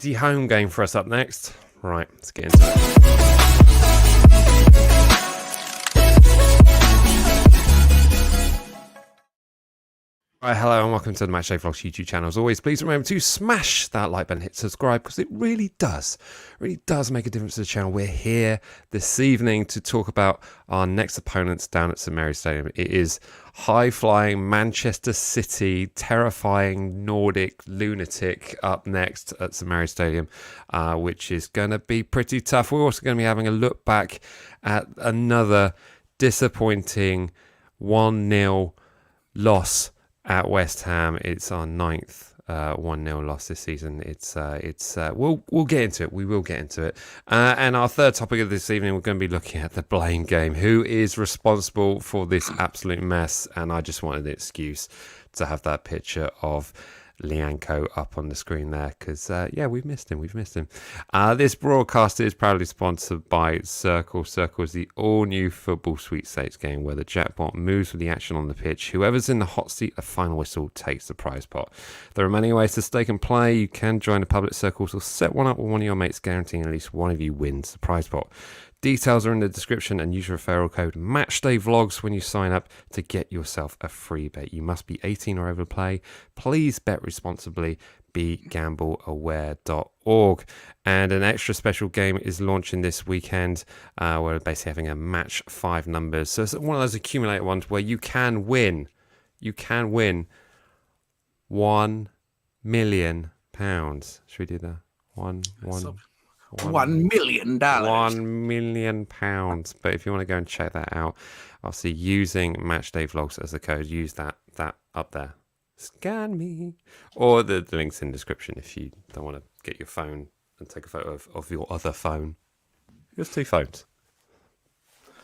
The home game for us up next. Right, let's get into it. Right, hello and welcome to the Matchday Vlogs YouTube channel. As always, please remember to smash that like button, hit subscribe, because it really does make a difference to the channel. We're here this evening to talk about our next opponents down at St Mary's Stadium. It is high-flying Manchester City, terrifying Nordic lunatic up next at St Mary's Stadium, which is going to be pretty tough. We're also going to be having a look back at another disappointing 1-0 loss at West Ham. It's our 9th 1-0 loss this season. We'll get into it. We will get into it. And our third topic of this evening, we're going to be looking at the blame game. Who is responsible for this absolute mess? And I just wanted the excuse to have that picture of Lianco up on the screen there because we've missed him. This broadcast is proudly sponsored by Circle. Circle is the all-new football sweepstakes game where the jackpot moves with the action on the pitch. Whoever's in the hot seat, the final whistle takes the prize pot. There are many ways to stake and play. You can join a public circle or set one up with one of your mates, guaranteeing at least one of you wins the prize pot. Details are in the description, and use referral code MatchdayVlogs when you sign up to get yourself a free bet. You must be 18 or over to play. Please bet responsibly. BeGambleAware.org. And an extra special game is launching this weekend. We're basically having a match 5 numbers. So it's one of those accumulator ones where you can win. You can win £1 million. Should we do that? $1 million. £1 million. But if you want to go and check that out, obviously using Matchday Vlogs as the code, use that up there. Scan me. Or the link's in the description if you don't want to get your phone and take a photo of your other phone. There's 2 phones.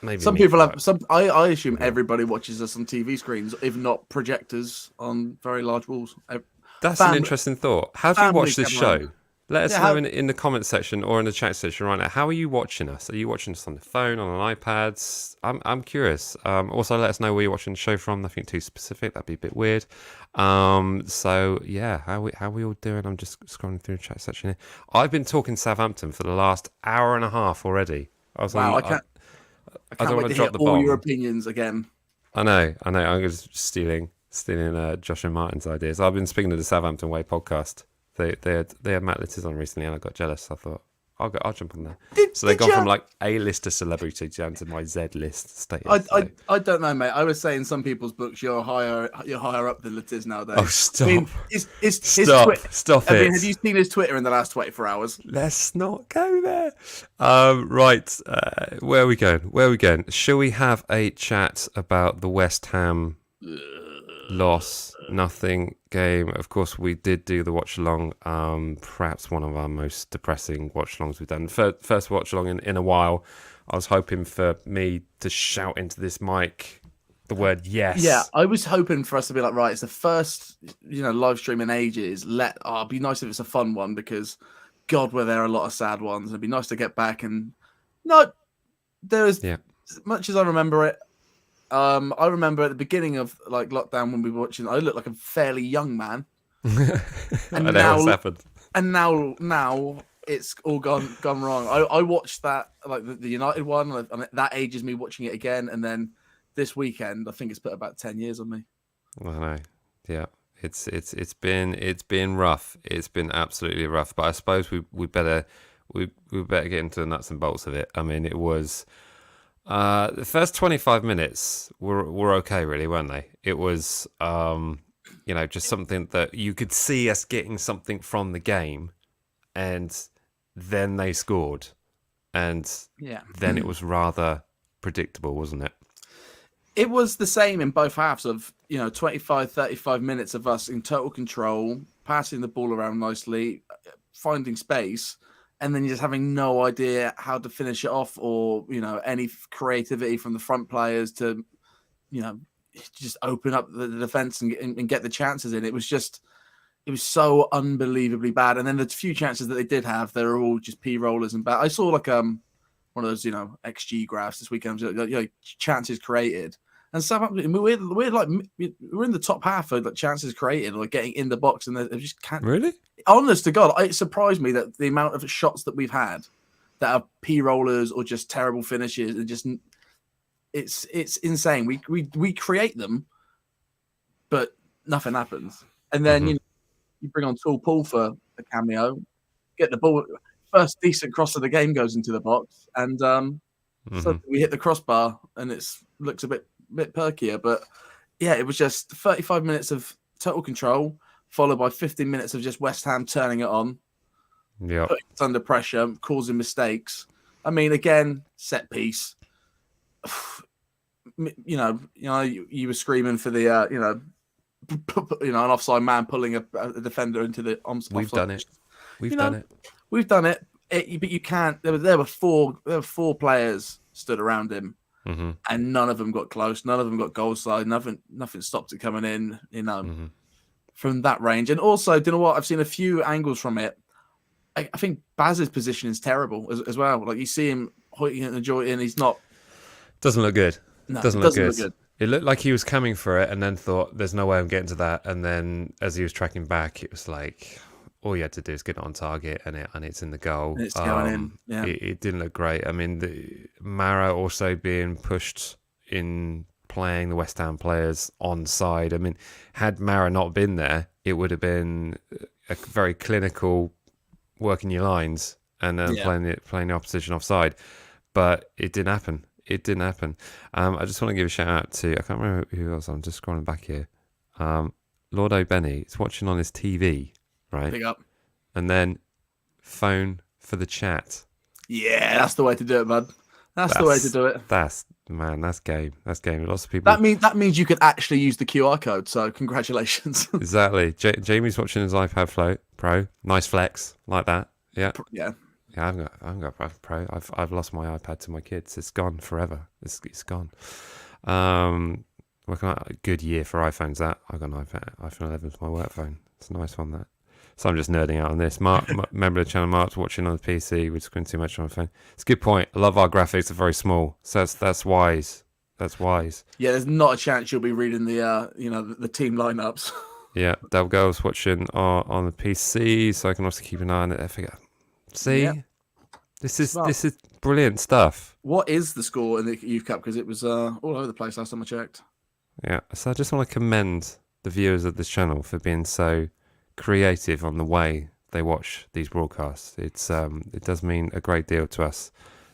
Maybe some people have some. I assume everybody watches us on TV screens, if not projectors on very large walls. That's an interesting thought. How do you watch this show? Let us know in the comment section or in the chat section right now. How are you watching us? Are you watching us on the phone, on an iPad? I'm curious. Also, let us know where you're watching the show from. Nothing too specific. That'd be a bit weird. So yeah, how we all doing? I'm just scrolling through the chat section here. I've been talking Southampton for the last hour and a half already. I can't wait to hear all your opinions again. I know. I'm just stealing Josh and Martin's ideas. I've been speaking to the Southampton Way podcast. They had Matt Littis on recently, and I got jealous. I thought I'll jump on there. So they got from like A-lister celebrity down to my Z-list status. I don't know, mate. I was saying some people's books you're higher up than Littis nowadays. Oh, stop! I mean, Stop it! I mean, have you seen his Twitter in the last 24 hours? Let's not go there. Right, where are we going? Shall we have a chat about the West Ham loss, nothing game? Of course, we did do the watch along. Perhaps one of our most depressing watch alongs we've done. First watch along in a while. I was hoping for me to shout into this mic the word yes. Yeah, I was hoping for us to be like, right, it's the first live stream in ages. It'd be nice if it's a fun one because God, were there a lot of sad ones. It'd be nice to get back and as much as I remember it. I remember at the beginning of like lockdown when we were watching, I looked like a fairly young man. And now what's happened. And now it's all gone wrong. I watched that like the United one, and that ages me watching it again. And then this weekend, I think it's put about 10 years on me. I know. Yeah, it's been rough. It's been absolutely rough. But I suppose we better get into the nuts and bolts of it. I mean, it was. The first 25 minutes were okay, really, weren't they? It was, just something that you could see us getting something from the game, and then they scored, and then it was rather predictable, wasn't it? It was the same in both halves of, 25, 35 minutes of us in total control, passing the ball around nicely, finding space. And then you're just having no idea how to finish it off or, any creativity from the front players to, just open up the defense and get the chances in. It was so unbelievably bad. And then the few chances that they did have, they were all just P-rollers and bad. I saw like one of those, XG graphs this weekend, chances created. And Southampton, we're like we're in the top half of like chances created, or like getting in the box, and they just can't. Really? Honest to God, it surprised me that the amount of shots that we've had that are p rollers or just terrible finishes, and just it's insane. We create them, but nothing happens. And then you bring on Tool Paul for a cameo, get the ball. First decent cross of the game goes into the box, and so we hit the crossbar, and it looks a bit perkier. But yeah, it was just 35 minutes of total control, followed by 15 minutes of just West Ham turning it on, putting us under pressure, causing mistakes. I mean, again, set piece. You were screaming for the an offside man pulling a defender into the offside. We've done it. We've done it. But you can't. There were four players stood around him, and none of them got close. None of them got goal side. Nothing stopped it coming in. From that range. And also, do you know what? I've seen a few angles from it. I think Baz's position is terrible as well. Like you see him hoiting and jointing, and he's not. Doesn't look good. No, doesn't look good. It looked like he was coming for it, and then thought, "There's no way I'm getting to that." And then, as he was tracking back, it was like all you had to do is get it on target, and it's in the goal. And it's going in. Yeah, it didn't look great. I mean, Mara also being pushed in playing the West Ham players on side. I mean, had Mara not been there, it would have been a very clinical working your lines and then playing the opposition offside. But it didn't happen. I just want to give a shout out to, I can't remember who else. I'm just scrolling back here. Lord O'Benny is watching on his TV, right? Big up. And then phone for the chat. Yeah, that's the way to do it, bud. That's the way to do it. That's game. That's game. Lots of people. That means you could actually use the QR code. So congratulations. Exactly. Jamie's watching his iPad Pro. Nice flex like that. Yeah. Yeah. Yeah. I haven't got a Pro. I've lost my iPad to my kids. It's gone forever. It's gone. Working out a good year for iPhones. That I got an iPhone 11 is my work phone. It's a nice one. That. So I'm just nerding out on this. Mark, member of the channel, Mark's watching on the PC. We screen too much on my phone. It's a good point. I love our graphics are very small, so that's wise. That's wise. Yeah, there's not a chance you'll be reading the the team lineups. Yeah, Dale Girl's watching on the PC, so I can also keep an eye on it. I figure, see, this is brilliant stuff. What is the score in the Youth Cup? Because it was all over the place last time I checked. Yeah, so I just want to commend the viewers of this channel for being so creative on the way they watch these broadcasts. It does mean a great deal to us.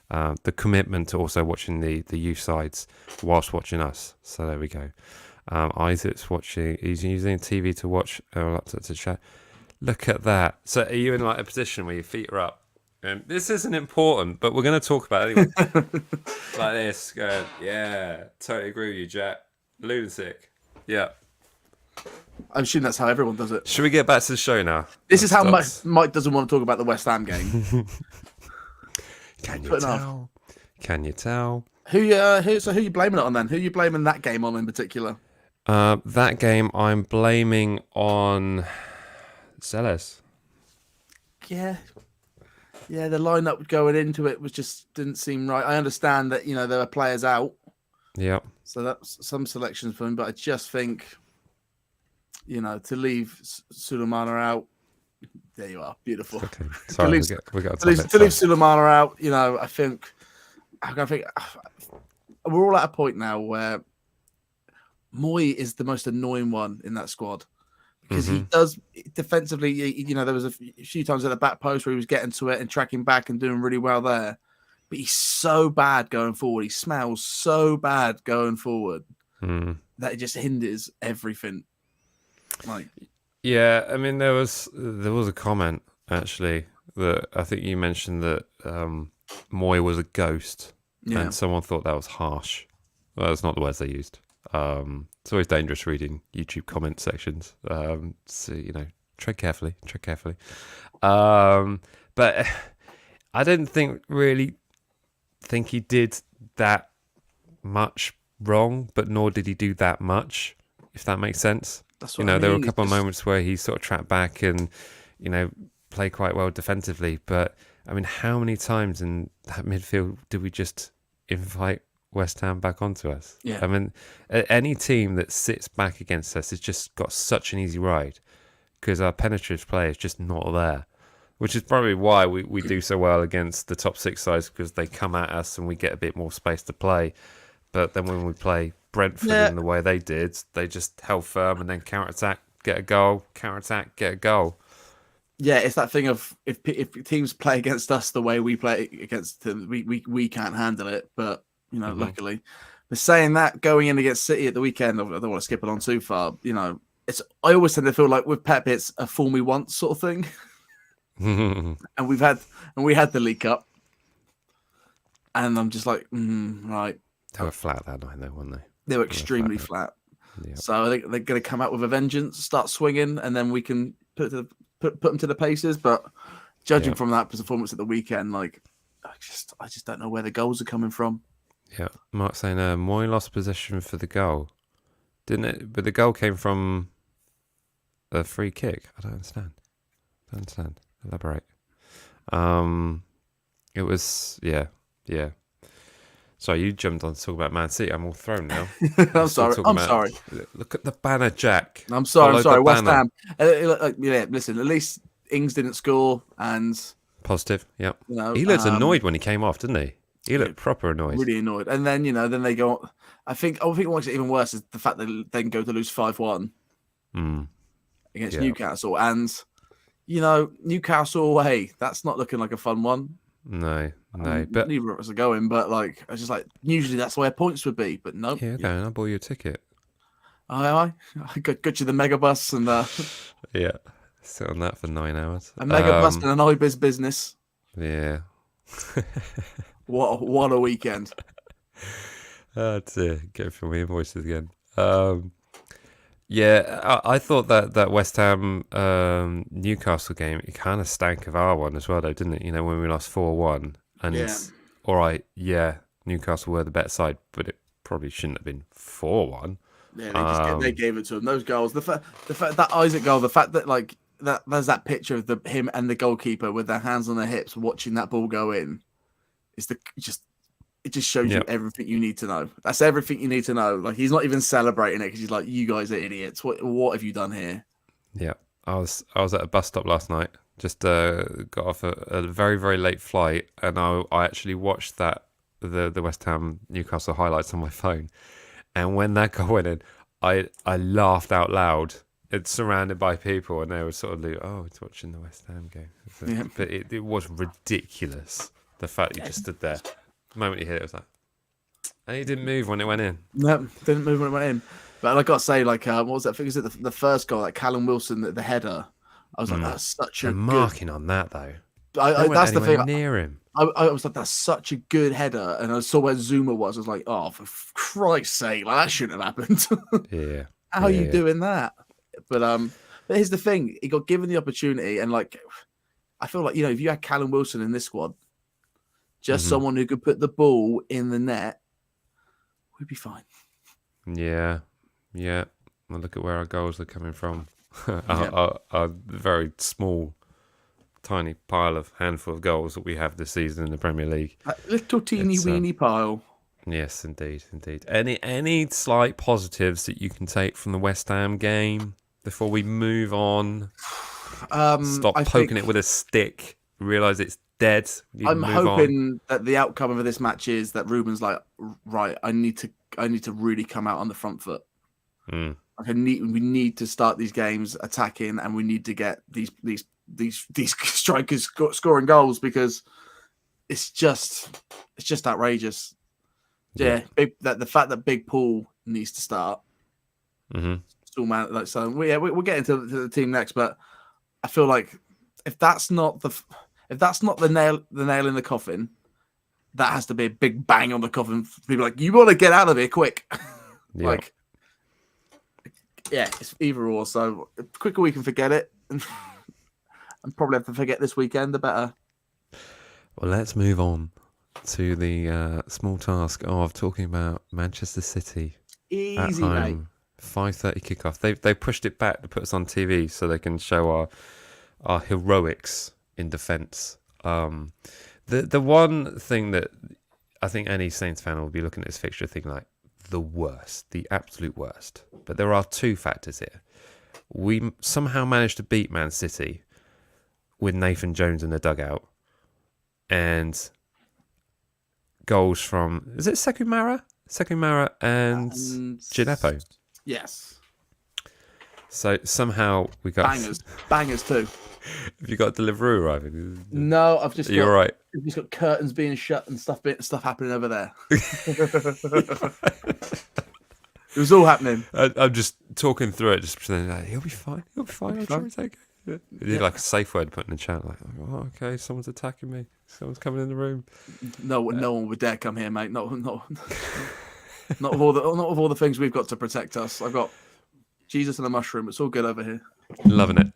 The commitment to also watching the youth sides whilst watching us. So there we go. Isaac's watching. He's using a TV to watch or laptop to chat. Look at that. So are you in like a position where your feet are up? And this isn't important, but we're going to talk about it anyway. Like this. Going, yeah, totally agree with you, Jack. Lunatic. Yeah. I'm assuming that's how everyone does it. Should we get back to the show now? This is how Mike doesn't want to talk about the West Ham game. Can you tell? Can you tell? Who you blaming it on then? Who are you blaming that game on in particular? That game I'm blaming on Celes. Yeah, the lineup going into it didn't seem right. I understand that there were players out. Yeah. So that's some selections for him, but I just think to leave Sulemana out. There you are, beautiful. Okay. Sorry, we got to leave Sulemana out. I think we're all at a point now where Moy is the most annoying one in that squad because he does defensively. There was a few times at the back post where he was getting to it and tracking back and doing really well there, but he's so bad going forward. He smells so bad going forward that it just hinders everything. Yeah, I mean there was a comment actually that I think you mentioned that Moy was a ghost, and someone thought that was harsh. Well, that's not the words they used. It's always dangerous reading YouTube comment sections. So tread carefully. But I didn't really think he did that much wrong, but nor did he do that much. If that makes sense. That's what I mean. There were a couple of moments where he sort of tracked back and, played quite well defensively. But, I mean, how many times in that midfield did we just invite West Ham back onto us. Yeah. I mean, any team that sits back against us has just got such an easy ride because our penetrative play is just not there, which is probably why we do so well against the top 6 sides, because they come at us and we get a bit more space to play. But then when we play Brentford in the way they did, they just held firm and then counter-attack, get a goal, counter-attack, get a goal. Yeah, it's that thing of if teams play against us the way we play against them, we can't handle it. But luckily, but saying that, going in against City at the weekend, I don't want to skip along too far. I always tend to feel like with Pep, it's a fool me once sort of thing. And we had the League Cup, and I'm just like, right. They were flat that night, though, weren't they? They were extremely flat. Yep. So I think they're going to come out with a vengeance, start swinging, and then we can put them to the paces. But judging from that performance at the weekend, like I just don't know where the goals are coming from. Yeah, Mark saying Moy lost possession for the goal, didn't it? But the goal came from a free kick. I don't understand. Elaborate. It was yeah. Sorry, you jumped on to talk about Man City. I'm all thrown now. I'm sorry. Look at the banner, Jack. I'm sorry. West Ham. Listen. At least Ings didn't score, and positive. Yeah. He looked annoyed when he came off, didn't he? He looked proper annoyed. Really annoyed. And then then they go. I think what makes it even worse is the fact that they can go to lose 5-1 against Newcastle, and Newcastle away. That's not looking like a fun one. No, but neither of us are going. But I was just like, usually that's where points would be, but nope. Yeah, I'll buy you a ticket. I got you the megabus and yeah, sit on that for 9 hours. A megabus and an IBIS business. Yeah. What a weekend. Oh dear, go for my invoices again. Yeah, I thought that West Ham Newcastle game, it kind of stank of our one as well, though, didn't it? When we lost 4-1, and all right, Newcastle were the better side, but it probably shouldn't have been 4-1. Yeah, they gave it to them. Those goals, the fact that Isaac goal, the fact that there's that picture of him and the goalkeeper with their hands on their hips watching that ball go in, it just shows you everything you need to know. That's everything you need to know. Like, he's not even celebrating it because he's like, "You guys are idiots. What have you done here?" Yeah, I was at a bus stop last night. Just got off a very, very late flight, and I actually watched the West Ham Newcastle highlights on my phone. And when that goal went in, I laughed out loud. It's surrounded by people, and they were sort of like, "Oh, it's watching the West Ham game." But it was ridiculous. The fact that you just stood there. The moment he hit it, was like, and he didn't move when it went in. No, didn't move when it went in. But I got to say, what was that? I think it was the first goal, like Callum Wilson, the header. I was like, that's such a good marking on that though. That's the thing. Near him. I was like, that's such a good header, and I saw where Zuma was. I was like, oh, for Christ's sake, that shouldn't have happened. Yeah. How are you doing that? But here's the thing: he got given the opportunity, and I feel like if you had Callum Wilson in this squad. Just someone who could put the ball in the net, we'd be fine. Yeah. Well, look at where our goals are coming from. Our very small, tiny handful of goals that we have this season in the Premier League. A little teeny weeny pile. Yes, indeed. Any slight positives that you can take from the West Ham game before we move on? Stop poking it with a stick. Realise it's dead. I'm hoping that the outcome of this match is that Ruben's like, right, I need to really come out on the front foot. We need to start these games attacking, and we need to get these strikers scoring goals, because it's just outrageous. Yeah, the fact that Big Paul needs to start. Still, man, we'll get into the team next, but I feel like if that's not the nail in the coffin, that has to be a big bang on the coffin. People you want to get out of here quick. It's either or. So the quicker we can forget it, and probably have to forget this weekend, the better. Well, let's move on to the small task of talking about Manchester City. Easy, at home. mate. 5:30 kickoff. They pushed it back to put us on TV so they can show our heroics in defence. The one thing that I think any Saints fan will be looking at this fixture thinking like the worst, the absolute worst. But there are two factors here. We somehow managed to beat Man City with Nathan Jones in the dugout and goals from, is it Sekou Mara and Gineppo. Yes. So somehow we got bangers too. Have you got Deliveroo arriving? No, I've just You're right. I've just got curtains being shut and stuff happening over there. It was all happening. I'm just talking through it, just pretending like, he'll be fine. I'm sure it's okay. Yeah. He did like a safe word put in the chat, like, oh, okay, someone's attacking me. Someone's coming in the room. No one would dare come here, mate. Not with all the things we've got to protect us. I've got Jesus and a mushroom. It's all good over here. Loving it.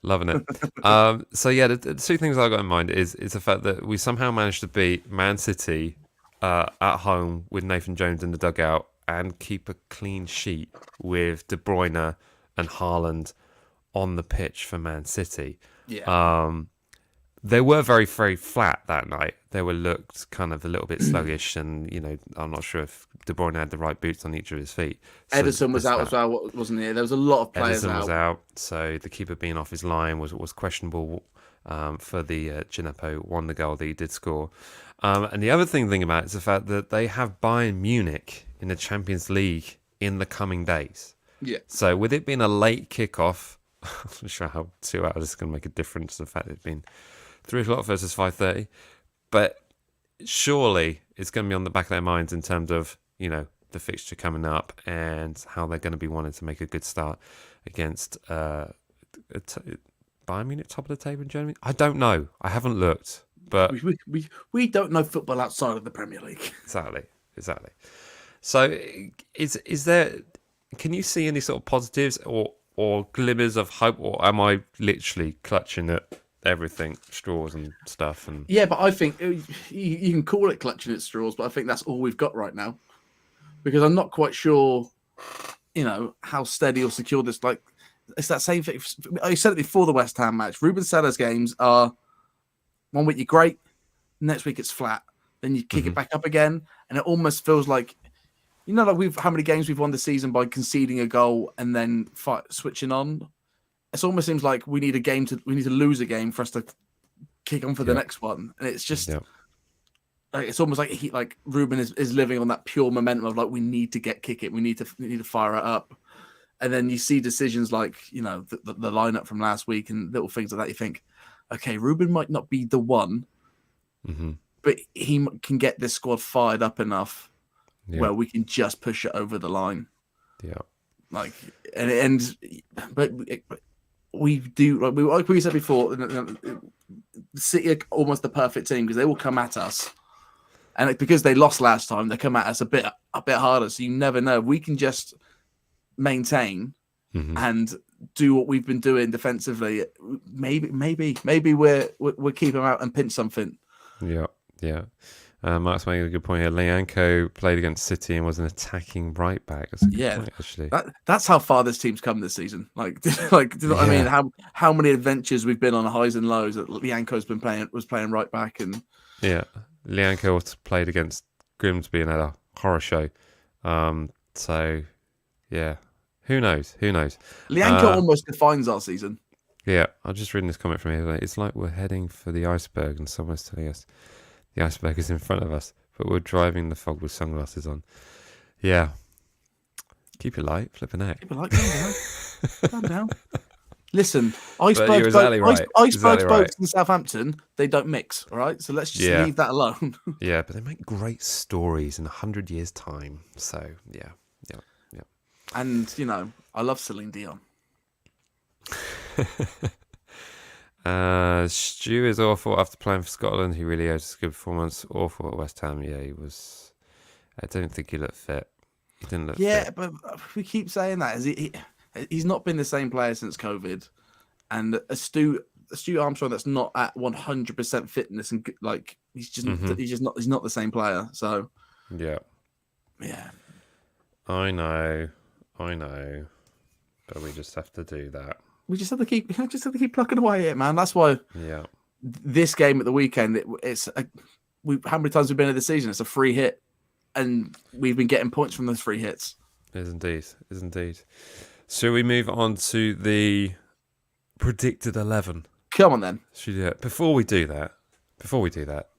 So yeah, the two things I got in mind is the fact that we somehow managed to beat Man City at home with Nathan Jones in the dugout and keep a clean sheet with De Bruyne and Haaland on the pitch for Man City. Yeah. They were very, very flat that night. They looked kind of a little bit sluggish, and I'm not sure if De Bruyne had the right boots on each of his feet. So Ederson was out as well, wasn't he? There was a lot of players Ederson was out, so the keeper being off his line was questionable for the Gineppo won the goal that he did score. And the other thing about it is the fact that they have Bayern Munich in the Champions League in the coming days. Yeah. So with it being a late kickoff, I'm not sure how 2 hours is going to make a difference. The fact that it's been 3 o'clock versus 5:30, but surely it's going to be on the back of their minds in terms of the fixture coming up and how they're going to be wanting to make a good start against Bayern Munich, top of the table in Germany. I don't know. I haven't looked, but we don't know football outside of the Premier League. Exactly. So, is there? Can you see any sort of positives or glimmers of hope, or am I literally clutching at everything, straws and stuff? And yeah, but I think you can call it clutching at straws, but I think that's all we've got right now, because I'm not quite sure, how steady or secure this. Like, it's that same thing. I said it before the West Ham match. Ruben Sellers games are 1 week you're great, next week it's flat, then you kick it back up again, and it almost feels like. Like how many games we've won this season by conceding a goal and then switching on. It almost seems like we need to lose a game for us to kick on for the next one, and it's just it's almost like Ruben is living on that pure momentum of like we need to get kicking, we need to fire it up, and then you see decisions like the lineup from last week and little things like that. You think, okay, Ruben might not be the one, but he can get this squad fired up enough. Yeah. Where we can just push it over the line. Yeah. But we do, like we said before, City are almost the perfect team because they will come at us. And because they lost last time, they come at us a bit harder. So you never know. We can just maintain and do what we've been doing defensively. Maybe we're keeping them out and pinch something. Yeah. Mark's making a good point here. Lianco played against City and was an attacking right back. That's a good point, actually. That's how far this team's come this season. Like, do you know what I mean? How many adventures we've been on, highs and lows. That Lianco's was playing right back, and Lianco also played against Grimsby and had a horror show. So yeah, who knows? Lianco almost defines our season. Yeah, I'm just reading this comment from here. It's like we're heading for the iceberg, and someone's telling us. The iceberg is in front of us, but we're driving the fog with sunglasses on. Yeah. Keep it light, flipping heck. Keep it light, calm down. Listen, icebergs boats in Southampton, they don't mix, all right? So let's just leave that alone. Yeah, but they make great stories in 100 years' time. So, yeah. And, I love Celine Dion. Stu is awful after playing for Scotland. He really has a good performance. Awful at West Ham. Yeah, he was. I don't think he looked fit. He didn't look fit. Yeah, but we keep saying that. He's not been the same player since COVID. And Stu Armstrong that's not at 100% fitness and like he's not the same player. So yeah. I know. But we just have to do that. We just have to keep plucking away at it, man. That's why. Yeah. This game at the weekend, how many times we've been in the season? It's a free hit. and we've been getting points from those free hits. Is indeed. Shall we move on to the predicted 11? Come on then. Should we do it? Before we do that,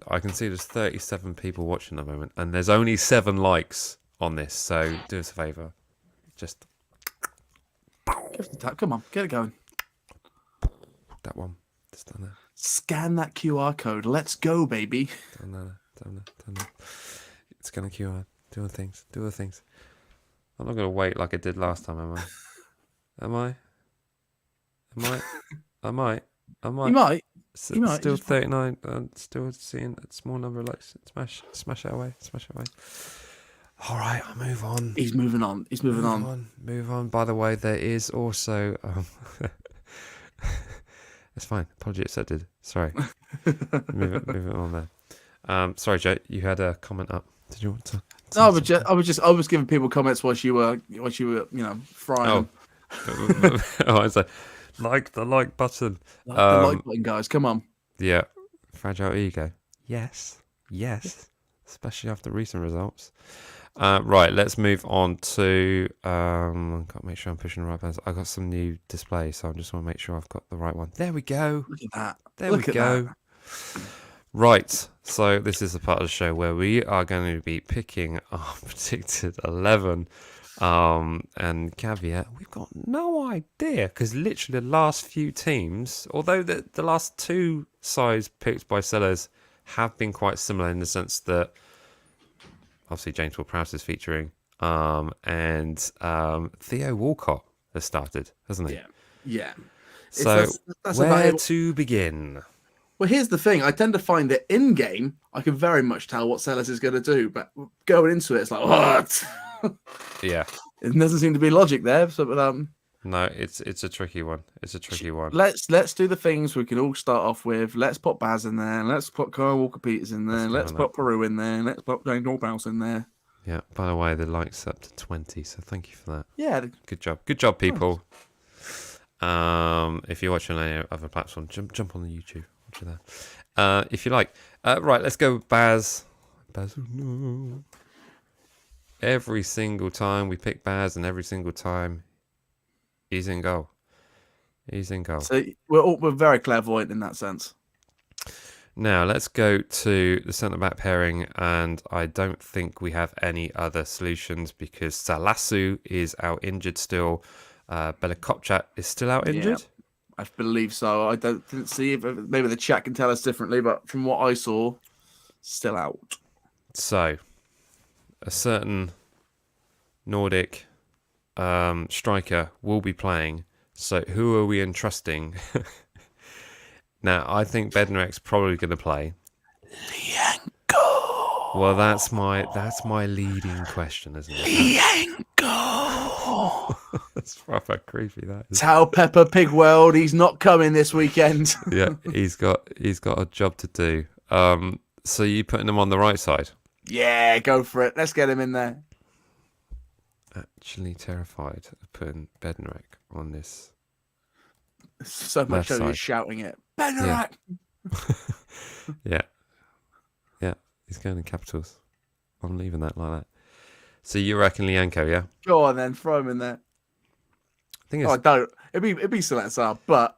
I can see there's 37 people watching at the moment, and there's only 7 likes on this. So do us a favour, just Come on, get it going. that one. Just done that. Scan that QR code. Let's go, baby. Done that. It's gonna QR. Do the things. I'm not gonna wait like I did last time, am I? I might. You might. You might. Still 39. Still seeing a small number of likes. Smash it away. All right, I'll move on. He's moving on. Move on. By the way, there is also. It's fine. Apology accepted. Sorry. move it on there. Sorry, Joe. You had a comment up. Did you want to? No, I was giving people comments while you were frying. Oh, it's like the like button. The like button, guys. Come on. Yeah, fragile ego. Yes, especially after recent results. Right, let's move on to. I've got to make sure I'm pushing the right buttons. I got some new displays, so I just want to make sure I've got the right one. There we go. Look at that. There we go. Right, so this is the part of the show where we are going to be picking our predicted 11. And caveat, we've got no idea, because literally the last few teams, although the last 2 sides picked by sellers have been quite similar in the sense that obviously James Ward-Prowse is featuring, and Theo Walcott has started, hasn't he? Yeah. So that's where to begin? Well, here's the thing. I tend to find that in game, I can very much tell what Sellers is going to do, but going into it, it's like, what? Yeah. It doesn't seem to be logic there. So, no, it's a tricky one. Let's do the things we can all start off with. Let's put Baz in there. Let's put Kyle Walker-Peters in there. Let's put Peru in there. Let's put James Ward-Prowse in there. Yeah. By the way, the likes up to 20, so thank you for that. Yeah. Good job, people. If you're watching on any other platform, jump on the YouTube. Watch it there. If you like. Right, let's go with Baz. No. Every single time we pick Baz, and every single time he's in goal. So we're very clairvoyant in that sense. Now let's go to the centre back pairing, and I don't think we have any other solutions because Salasu is out injured still. Bella Kopchak is still out injured. I believe so. I didn't see if maybe the chat can tell us differently, but from what I saw, still out. So, a certain Nordic striker will be playing. So, who are we entrusting? Now, I think Bednarek's probably going to play. Lianco. Well, that's my leading question, isn't it? Lianco. That's proper creepy. That is. Tell Peppa Pig World he's not coming this weekend. Yeah, he's got a job to do. So you putting him on the right side? Yeah, go for it. Let's get him in there. Actually terrified of putting Bednarek on this. So much so you're shouting it. Bednarek! Yeah. Yeah, he's going in capitals. I'm leaving that like that. So you reckon Lianco, yeah? Go on then, throw him in there. I don't. It'd be Salazar, but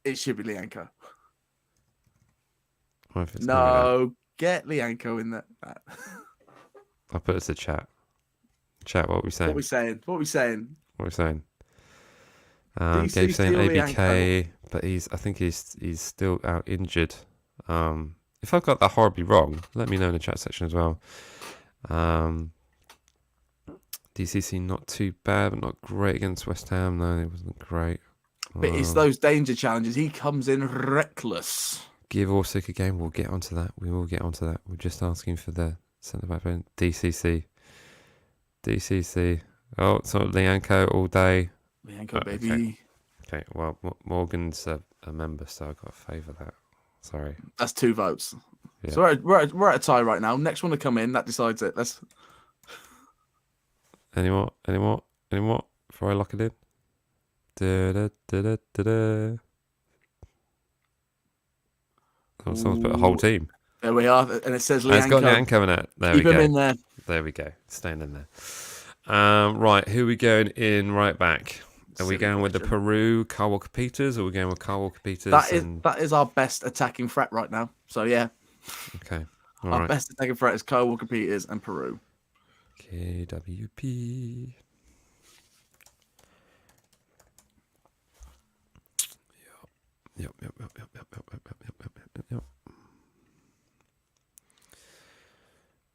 it should be Lianco. No, get Lianco in there. I'll put it to chat. Chat, what are we saying? What are we saying? Gabe's saying ABK, but I think he's still out injured. If I've got that horribly wrong, let me know in the chat section as well. DCC not too bad, but not great against West Ham. No, it wasn't great. But it's those danger challenges. He comes in reckless. Give Orsic a game. We'll get onto that. We will get onto that. We're just asking for the centre back. DCC. Oh, it's not Lianco all day. Lianco, baby. Okay. Well, Morgan's a member, so I've got to favour that. Sorry. That's 2 votes. Yeah. So we're at a tie right now. Next one to come in, that decides it. Let's. Any more? Before I lock it in. Someone's put a whole team. There we are, and it says It's got Lianco. Lianco in it. There Keep we him go. in there. There we go. Staying in there. Right, who are we going in right back? Are we Silly going with the question. Peru, Kyle Walker-Peters, or are we going with Kyle Walker-Peters? That is our best attacking threat right now. So yeah, Okay. All our right. best attacking threat is Kyle Walker Peters and Peru. KWP. Yep.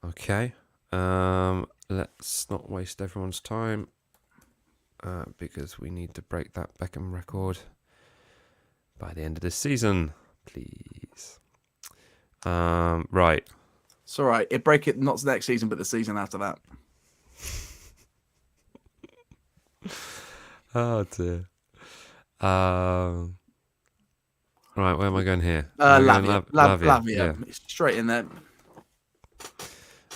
Okay. Let's not waste everyone's time because we need to break that Beckham record by the end of this season, please. Right. It's all right. It break it not next season, but the season after that. Oh dear. Right, where am I going here? Lavia. Yeah. It's straight in there.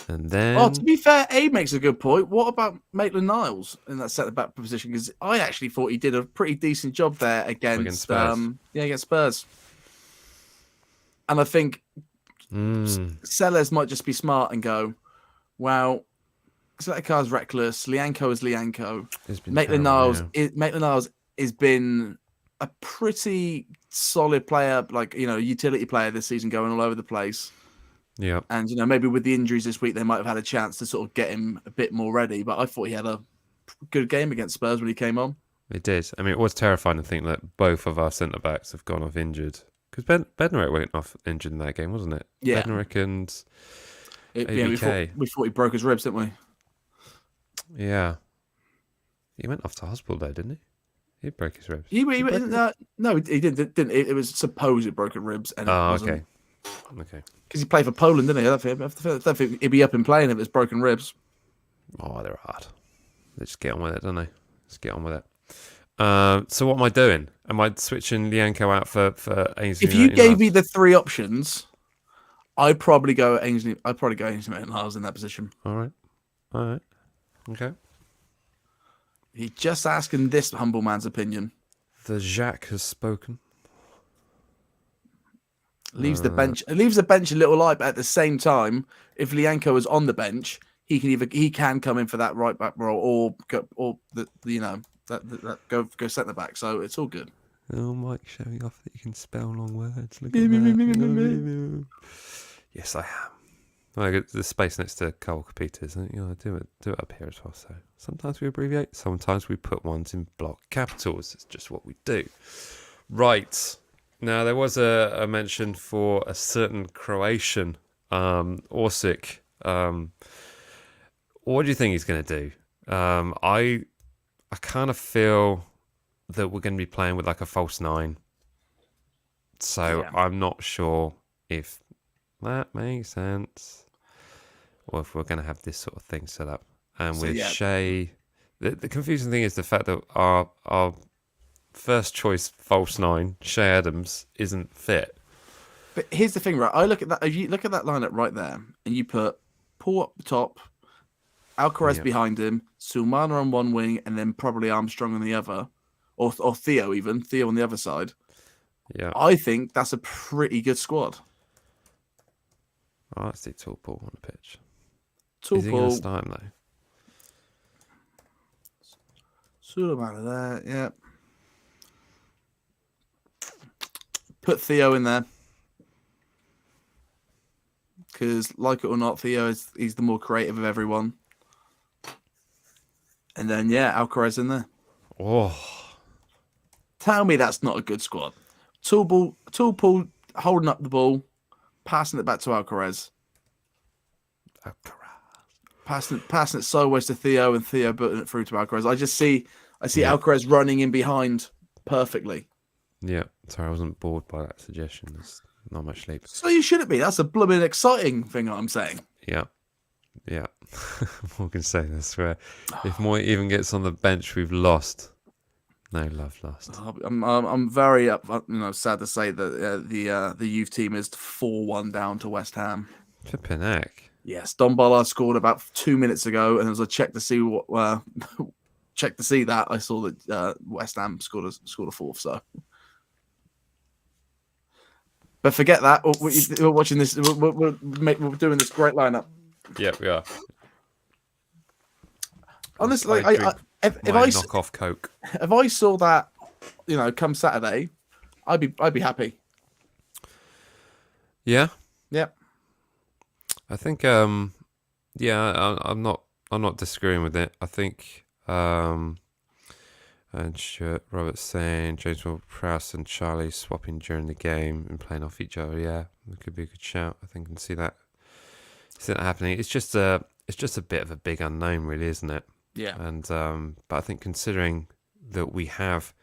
And then. Oh, to be fair, Abe makes a good point. What about Maitland-Niles in that centre back position? Because I actually thought he did a pretty decent job there against Spurs. against Spurs. And I think Sellers might just be smart and go, well, Zlatakar's reckless. Lianco is Lianco. Maitland-Niles has been a pretty solid player, like, utility player this season, going all over the place. Yeah. And, maybe with the injuries this week, they might have had a chance to sort of get him a bit more ready. But I thought he had a good game against Spurs when he came on. It did. I mean, it was terrifying to think that both of our centre-backs have gone off injured. Because Bednarek went off injured in that game, wasn't it? Yeah. Bednarek and ABK. We thought he broke his ribs, didn't we? Yeah. He went off to hospital, though, didn't he? He broke his ribs. No, he didn't. It was supposed broken ribs. And okay. Because he played for Poland, didn't he? I don't think he'd be up and playing if it's broken ribs. Oh, they're hard. They just get on with it, don't they? Just get on with it. So what am I doing? Am I switching Lianco out for Ainsley? If you gave me the three options, I'd probably go Ainsley. I'd probably go Ainsley Maitland-Niles in that position. All right. Okay. He's just asking this humble man's opinion. The Jacques has spoken. Leaves the bench a little light, but at the same time, if Lianco is on the bench, he can come in for that right back role or go centre back. So it's all good. Oh, Mike showing off that you can spell long words. Look at that. Yes, I am. Well, I get the space next to Kyle Peters. I do it up here as well. So sometimes we abbreviate, sometimes we put ones in block capitals. It's just what we do. Right. Now, there was a mention for a certain Croatian, Orsic. What do you think he's going to do? I kind of feel that we're going to be playing with like a false nine. So yeah. I'm not sure if that makes sense. Or if we're going to have this sort of thing set up. And with Shea, the confusing thing is the fact that our first choice false nine, Shea Adams, isn't fit. But here's the thing, right? I look at that. If you look at that lineup right there, and you put Paul up the top, Alcaraz behind him, Sulmana on one wing, and then probably Armstrong on the other, or Theo on the other side. Yeah, I think that's a pretty good squad. Let's see Tall Paul on the pitch. Tall Is he going to start him though? Sulmana there, yeah. Put Theo in there. Because, like it or not, he's the more creative of everyone. And then, Alcaraz in there. Oh. Tell me that's not a good squad. Tall Paul holding up the ball, passing it back to Alcaraz. Passing it sideways to Theo, and Theo putting it through to Alcaraz. I see Alcaraz running in behind perfectly. Yeah, sorry, I wasn't bored by that suggestion. There's not much sleep. So you shouldn't be. That's a blooming exciting thing I'm saying. Yeah. Morgan saying this where if Moy even gets on the bench, we've lost. No love lost. I'm very sad to say that the youth team is 4-1 down to West Ham. Flippin' heck. Yes, Don Ballard scored about 2 minutes ago, and as I checked to see that, I saw that West Ham scored a fourth. So. But forget that. We're watching this. We're doing this great lineup. Yeah, we are. Honestly, if I knock off Coke, if I saw that, come Saturday, I'd be happy. Yeah. Yeah. I think. I'm not disagreeing with it. I think. And Stuart Roberts saying James Ward-Prowse and Charlie swapping during the game and playing off each other. Yeah, it could be a good shout. I think I can see that happening. It's just a bit of a big unknown, really, isn't it? Yeah. And but I think considering that we have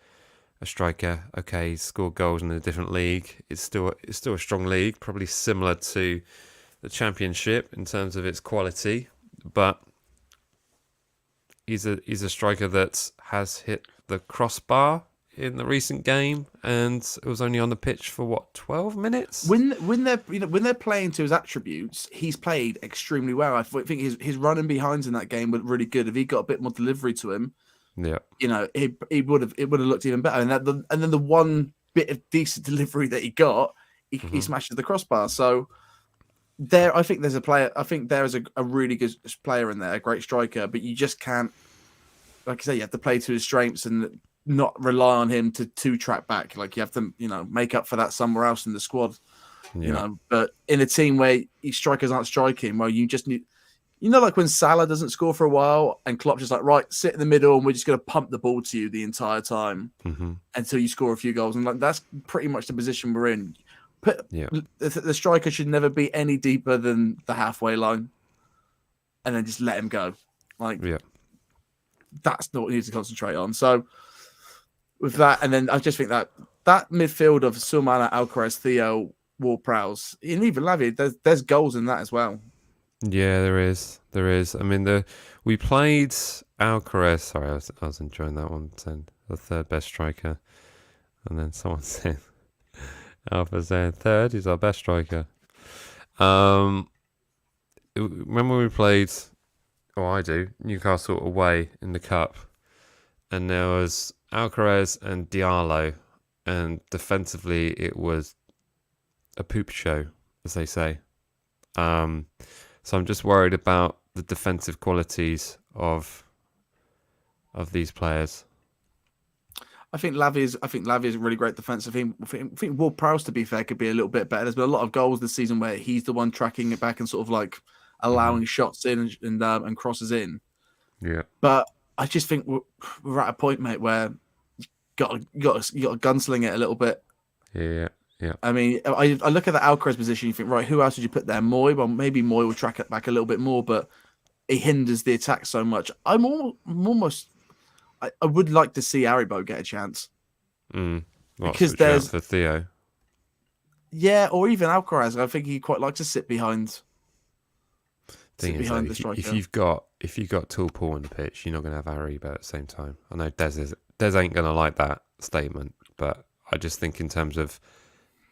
a striker, okay, he's scored goals in a different league. It's still a strong league, probably similar to the Championship in terms of its quality, but he's a striker that has hit the crossbar in the recent game, and it was only on the pitch for 12 minutes. When they're playing to his attributes, he's played extremely well. I think his running behinds in that game were really good. If he got a bit more delivery to him, yeah, it would have looked even better. And then the one bit of decent delivery that he got, he smashes the crossbar. So I think there's a player. I think there is a really good player in there, a great striker. But you just can't, like I say, you have to play to his strengths and not rely on him to track back. Like you have to, make up for that somewhere else in the squad. yeah. But in a team where strikers aren't striking, well, you just need, like when Salah doesn't score for a while and Klopp's just like, right, sit in the middle and we're just going to pump the ball to you the entire time until you score a few goals. And like that's pretty much the position we're in. The striker should never be any deeper than the halfway line, and then just let him go. That's not what he needs to concentrate on. So with that, and then I just think that midfield of Soumana, Alcaraz, Theo, Ward-Prowse, and even Lavia, there's goals in that as well. Yeah, there is. I mean, we played Alcaraz. Sorry, I was enjoying that one. The third best striker, and then someone said Alpha saying third. He's our best striker. Remember when we played? Oh, I do. Newcastle away in the cup, and there was Alcaraz and Diallo, and defensively it was a poop show, as they say. So I'm just worried about the defensive qualities of these players. I think Lavia's a really great defensive team. I think Ward-Prowse, to be fair, could be a little bit better. There's been a lot of goals this season where he's the one tracking it back and sort of like allowing shots in and crosses in. Yeah. But I just think we're at a point, mate, where you got to gunsling it a little bit. Yeah. I mean, I look at the Alcaraz position. You think, right, who else would you put there? Moy. Well, maybe Moy will track it back a little bit more, but it hinders the attack so much. I would like to see Aribo get a chance. Because there's for Theo. Yeah, or even Alcaraz. I think he quite likes to sit behind. The striker. If you've got Tool Paul on the pitch, you're not going to have Aribo at the same time. I know Des ain't going to like that statement, but I just think in terms of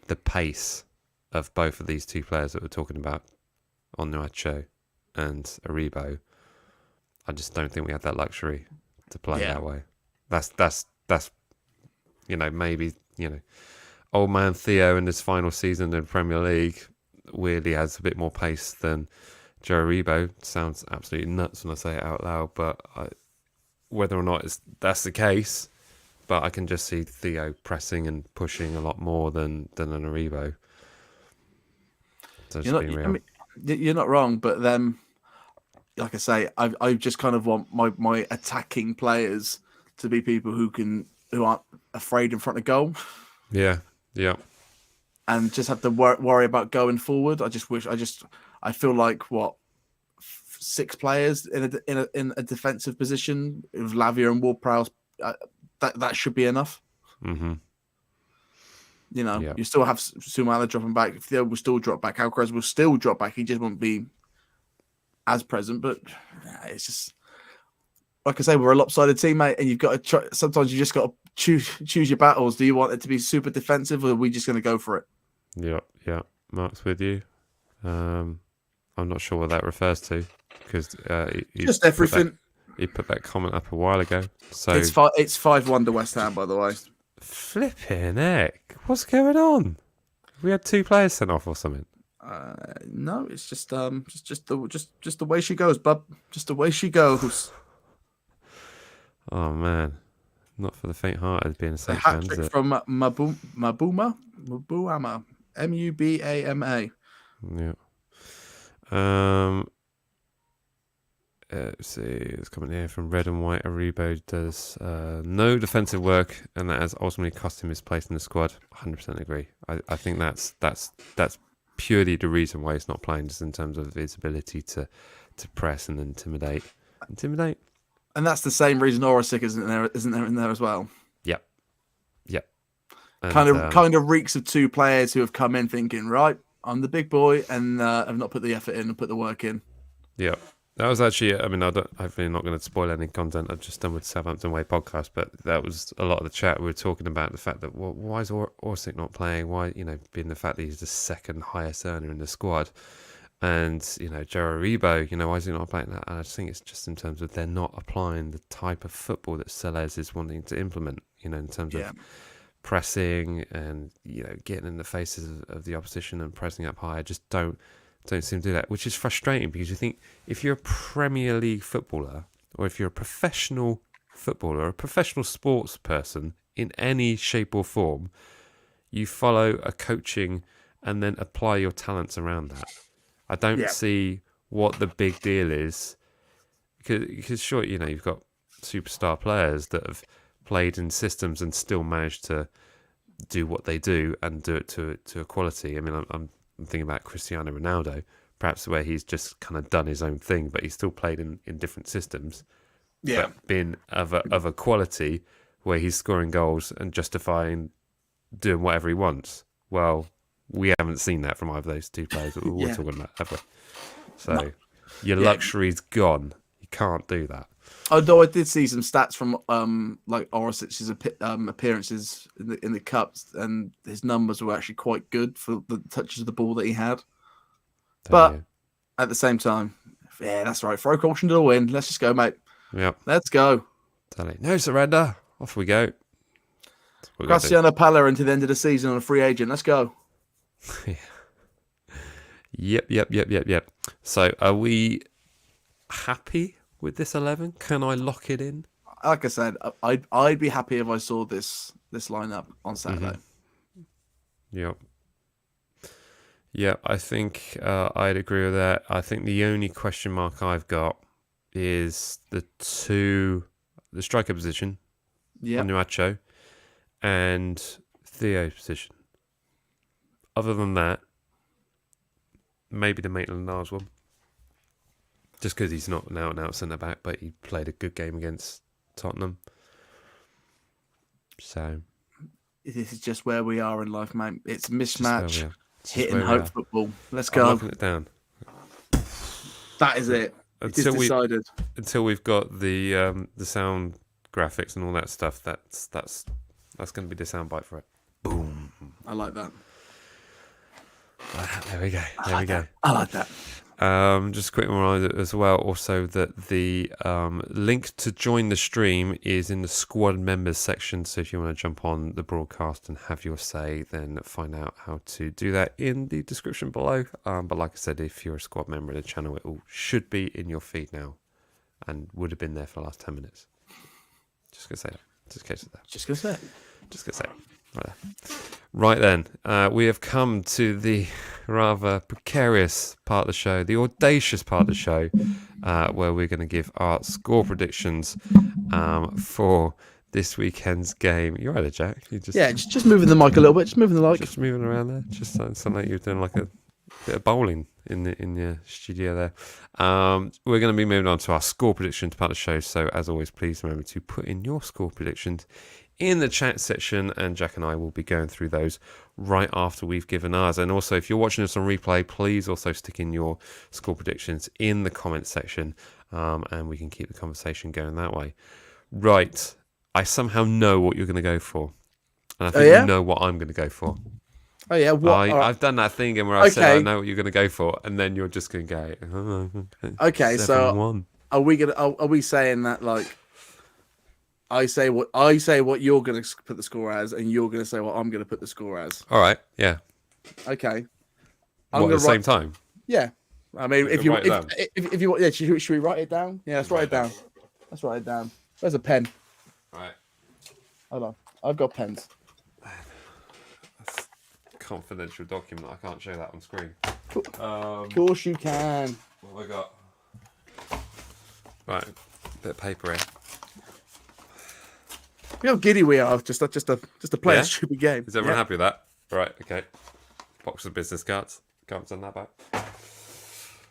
the pace of both of these two players that we're talking about, Onuachu and Aribo, I just don't think we have that luxury to play that way. That's maybe old man Theo in his final season in Premier League weirdly has a bit more pace than Joe Aribo. Sounds absolutely nuts when I say it out loud, but whether or not that's the case, but I can just see Theo pressing and pushing a lot more than an Aribo. So you're not wrong, but then, like I say, I just kind of want my attacking players to be people who aren't afraid in front of goal. Yeah. And just have to worry about going forward. I feel like 6 players in a defensive position with Lavia and Ward-Prowse. That should be enough. You still have Soumana dropping back. Theo will still drop back. Alcaraz will still drop back. He just won't be as present. But it's just, like I say, we're a lopsided team, mate. And you've got to try. Sometimes you just got to choose your battles. Do you want it to be super defensive, or are we just going to go for it? Yeah. Mark's with you. I'm not sure what that refers to because just everything. He put that comment up a while ago. So it's 5-1 to West Ham, by the way. Flipping heck! What's going on? We had 2 players sent off or something. No, it's just the way she goes, bub. Just the way she goes. Oh man, not for the faint-hearted being a A Saints hat fan, is trick it? from Mabuma, Mubama. Yeah. Um. Let's see, it's coming here from Red and White. Aribo does no defensive work, and that has ultimately cost him his place in the squad. 100% agree. I think that's purely the reason why he's not playing, just in terms of his ability to press and intimidate. And that's the same reason Orisic isn't there in there as well. Yep. And, Kind of reeks of 2 players who have come in thinking, right, I'm the big boy, and have not put the effort in and put the work in. Yep. That was actually, I mean, hopefully not going to spoil any content I've just done with Southampton Way podcast, but that was a lot of the chat. We were talking about the fact that, well, why is Orsic not playing? Why, being the fact that he's the second highest earner in the squad. And, Joe Aribo, why is he not playing that? And I just think it's just in terms of they're not applying the type of football that Sellers is wanting to implement, in terms of pressing and, getting in the faces of the opposition and pressing up high. I just don't seem to do that, which is frustrating, because you think if you're a Premier League footballer, or if you're a professional footballer, a professional sports person in any shape or form, you follow a coaching and then apply your talents around that. I don't see what the big deal is, because sure, you've got superstar players that have played in systems and still managed to do what they do and do it to a quality. I mean, I'm thinking about Cristiano Ronaldo, perhaps where he's just kind of done his own thing, but he's still played in different systems, but been of a quality where he's scoring goals and justifying doing whatever he wants. Well, we haven't seen that from either of those 2 players that we're talking about, have we? So your luxury's gone. You can't do that. Although I did see some stats from like Orisic's appearances in the cups, and his numbers were actually quite good for the touches of the ball that he had. But at the same time, that's right. Throw caution to the wind. Let's just go, mate. Yep. Let's go. Totally. No surrender. Off we go. Cristiano Pala until the end of the season on a free agent. Let's go. Yep. So are we happy with this 11? Can I lock it in? Like I said, I'd be happy if I saw this lineup on Saturday. Mm-hmm. Yep. I think I'd agree with that. I think the only question mark I've got is the striker position, Onuachu, and Theo's position. Other than that, maybe the Maitland-Niles one. Just because he's not an out-and-out centre-back, but he played a good game against Tottenham. So this is just where we are in life, mate. It's mismatch, hit and hope football. Let's go. I'm locking it down. That is it. It's decided. Until we've got the sound graphics and all that stuff, that's going to be the soundbite for it. Boom. I like that. There we go. I like that. Just a quick reminder as well, also that the link to join the stream is in the squad members section. So if you want to jump on the broadcast and have your say, then find out how to do that in the description below. But like I said, if you're a squad member of the channel, it all should be in your feed now, and would have been there for the last 10 minutes. Just gonna say that. Just in case of that. Just gonna say it. Right then, we have come to the rather precarious part of the show, the audacious part of the show, where we're going to give our score predictions for this weekend's game. You're right, Jack. Just moving the mic a little bit. Just moving the mic. Just moving around there. Just something like you're doing like a bit of bowling in your studio there. We're going to be moving on to our score predictions part of the show. So as always, please remember to put in your score predictions in the chat section, and Jack and I will be going through those right after we've given ours. And also, if you're watching us on replay, please also stick in your score predictions in the comments section, and we can keep the conversation going that way. Right, I somehow know what you're going to go for, and I think you know what I'm going to go for. Oh yeah, I've done that thing where I said I know what you're going to go for, and then you're just going to go. Okay, so are we saying that like? I say what you're going to put the score as, and you're going to say what I'm going to put the score as. All right, yeah. Okay. What, at the same time? Yeah. I mean, You if can you write it down. if you want, yeah, should we write it down? Yeah, let's write it down. Let's write it down. Where's a pen? Right. Hold on. I've got pens. That's a confidential document. I can't show that on screen. Of course you can. What have I got? Right, bit of paper here. You know how giddy we are just to play Yeah? a stupid game. Is everyone happy with that? Right, okay. Box of business cards. Can't send that back.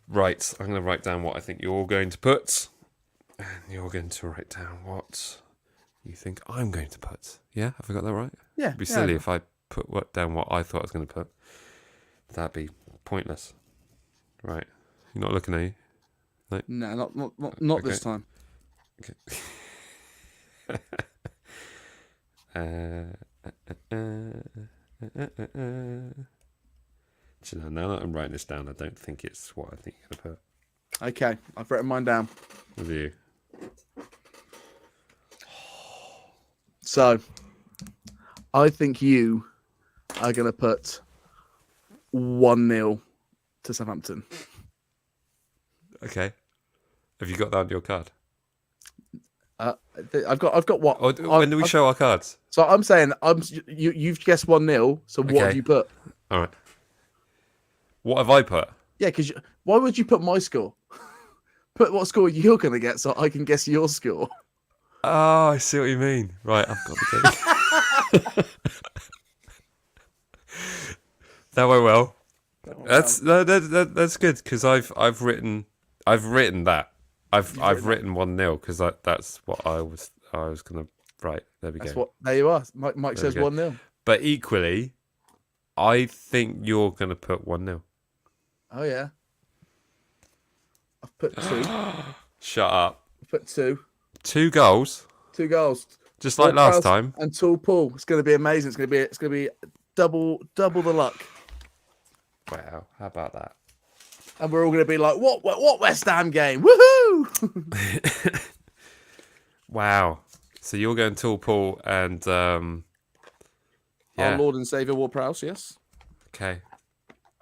Right, I'm going to write down what I think you're going to put. And you're going to write down what you think I'm going to put. Yeah, have I got that right? Yeah. It'd be silly if I put down what I thought I was going to put. That'd be pointless. Right. You're not looking at me? No, not this time. Okay. Do you know, now that I'm writing this down, I don't think it's what I think you're going to put. Okay, I've written mine down. With you. So, I think you are going to put 1-0 to Southampton. Okay. Have you got that on your card? I've got what? Or when do we show our cards? So I'm saying you've guessed 1-0. So what have you put? All right. What have I put? Yeah, because why would you put my score? Put what score you're going to get so I can guess your score. Oh, I see what you mean. Right, I've got the game. That went well. That's good because I've written that. I've written 1-0 because that's what I was gonna write. There we go. There you are. Mike says 1-0. But equally, I think you're gonna put 1-0. Oh yeah. I've put 2. Shut up. I've put 2. 2 goals. 2 goals. Just like last time. And Tool Paul. It's going to be amazing. It's going to be double the luck. Wow, how about that? And we're all going to be like, what West Ham game? Woohoo! Wow. So you're going Tool Paul and Our Lord and Saviour Ward-Prowse, yes. Okay.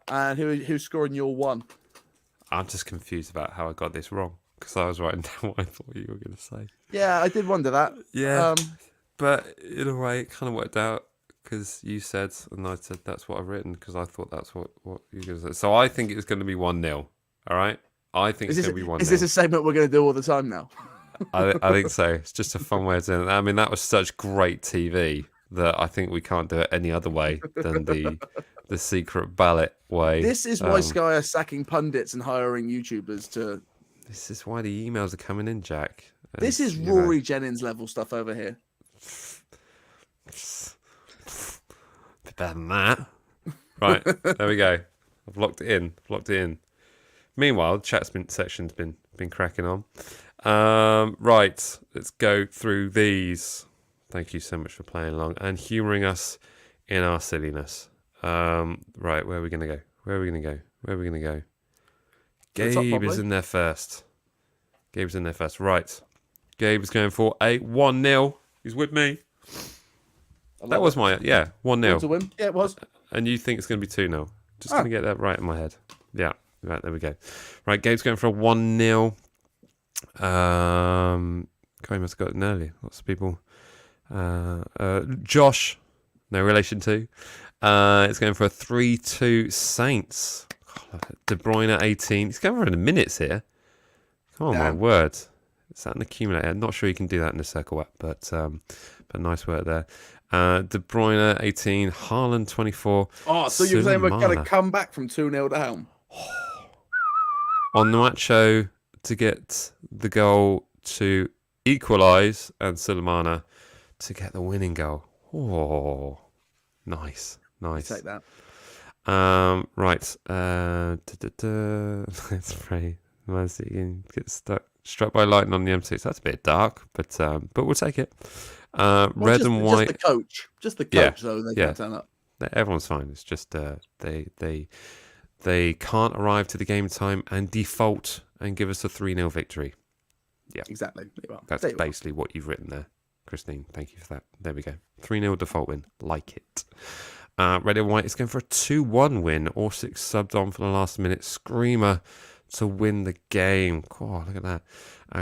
And who's scoring your 1? I'm just confused about how I got this wrong because I was writing down what I thought you were going to say. Yeah, I did wonder that. Yeah, but in a way, it kind of worked out because you said, and I said that's what I've written because I thought that's what you were going to say. So I think it's going to be 1-0. All right, I think it's going to be 1-0. Is this a segment we're going to do all the time now? I think so. It's just a fun way of doing it. I mean, that was such great TV that I think we can't do it any other way than the secret ballot way. This is why Sky are sacking pundits and hiring YouTubers to. This is why the emails are coming in, Jack. This is Rory Jennings level stuff over here. Bit better than that. Right, there we go. I've locked it in. Meanwhile, the chat section's been cracking on. Right, let's go through these. Thank you so much for playing along and humouring us in our silliness. Right, where are we going to go? Gabe is in there first. Right. Gabe is going for a 1-0. He's with me. That was my 1-0. To win. Yeah, it was. And you think it's going to be 2-0. Just going to get that right in my head. Yeah. Right, there we go. Right, Gabe's going for a 1-0. Guy must have got it early. Lots of people. Josh, no relation to. It's going for a 3-2 Saints. De Bruyne 18. He's going around in minutes here. Come on, my word. Is that an accumulator? I'm not sure you can do that in the Circle app, but nice work there. De Bruyne 18. Haaland 24. Oh, so you're saying we're going to come back from 2-0 down? On the Macho to get the goal to equalise and Sulemana to get the winning goal. Oh, nice. Take that. Right. Let's pray. Man City can get struck by lightning on the M6. That's a bit dark, but we'll take it. Red and white. Just the coach, though. They can't turn up. Everyone's fine. It's just they can't arrive to the game time and default and give us a 3-0 victory. Yeah, exactly. That's basically what you've written there, Christine. Thank you for that. There we go. 3-0 default win. Like it. Red and White is going for a 2-1 win. All 6 subbed on for the last minute screamer to win the game. Oh, look at that.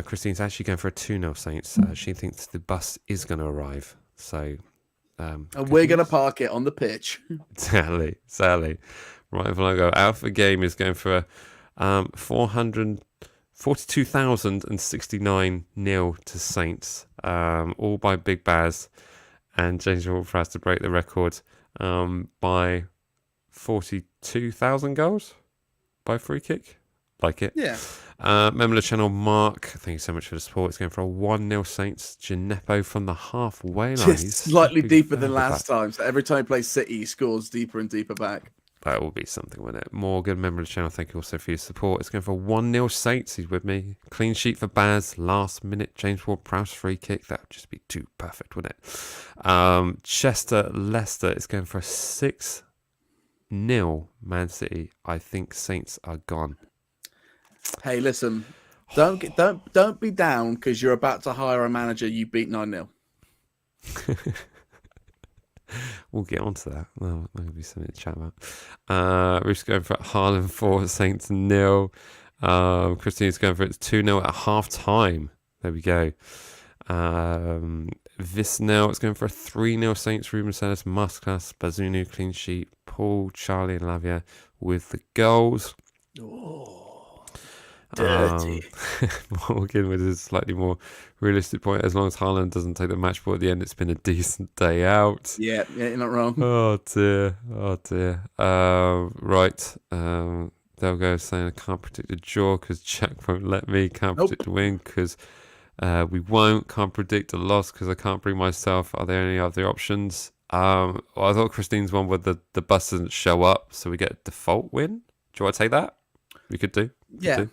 Christine's actually going for a 2-0 Saints. She thinks the bus is going to arrive. So, and we're going to park it on the pitch. Sadly. Right, Vlogo. Alpha Game is going for 442,069 nil to Saints. All by Big Baz. And James Ward-Prowse to break the record by 42,000 goals by free kick. Like it. Yeah. Member of the channel, Mark, thank you so much for the support. It's going for a 1-0 Saints. Gineppo from the halfway line. Just slightly deeper than last time. So every time he plays City, he scores deeper and deeper back. That will be something, won't it? Morgan, member of the channel, thank you also for your support. It's going for 1-0 Saints. He's with me. Clean sheet for Baz. Last minute James Ward-Prowse free kick. That would just be too perfect, wouldn't it? Chester, Leicester is going for a 6-0 Man City. I think Saints are gone. Hey, listen, don't be down because you're about to hire a manager you beat 9-0. We'll get onto that. Well, that'll be something to chat about. Ruth's going for Haaland 4, Saints 0. Christine's going for it 2-0 at half time. There we go. Visnell is going for a 3-0 Saints. Ruben Sellis, Muscas, Bazunu, clean sheet. Paul, Charlie, and Lavia with the goals. Oh. Dirty. Morgan with a slightly more realistic point. As long as Haaland doesn't take the match ball at the end, it's been a decent day out. Yeah, you're not wrong. Oh dear. Right. They'll go saying I can't predict the draw because Jack won't let me. Can't predict the win because we won't. Can't predict the loss because I can't bring myself. Are there any other options? Well, I thought Christine's one where the bus doesn't show up, so we get a default win. Do you want to take that? We could do. Yeah.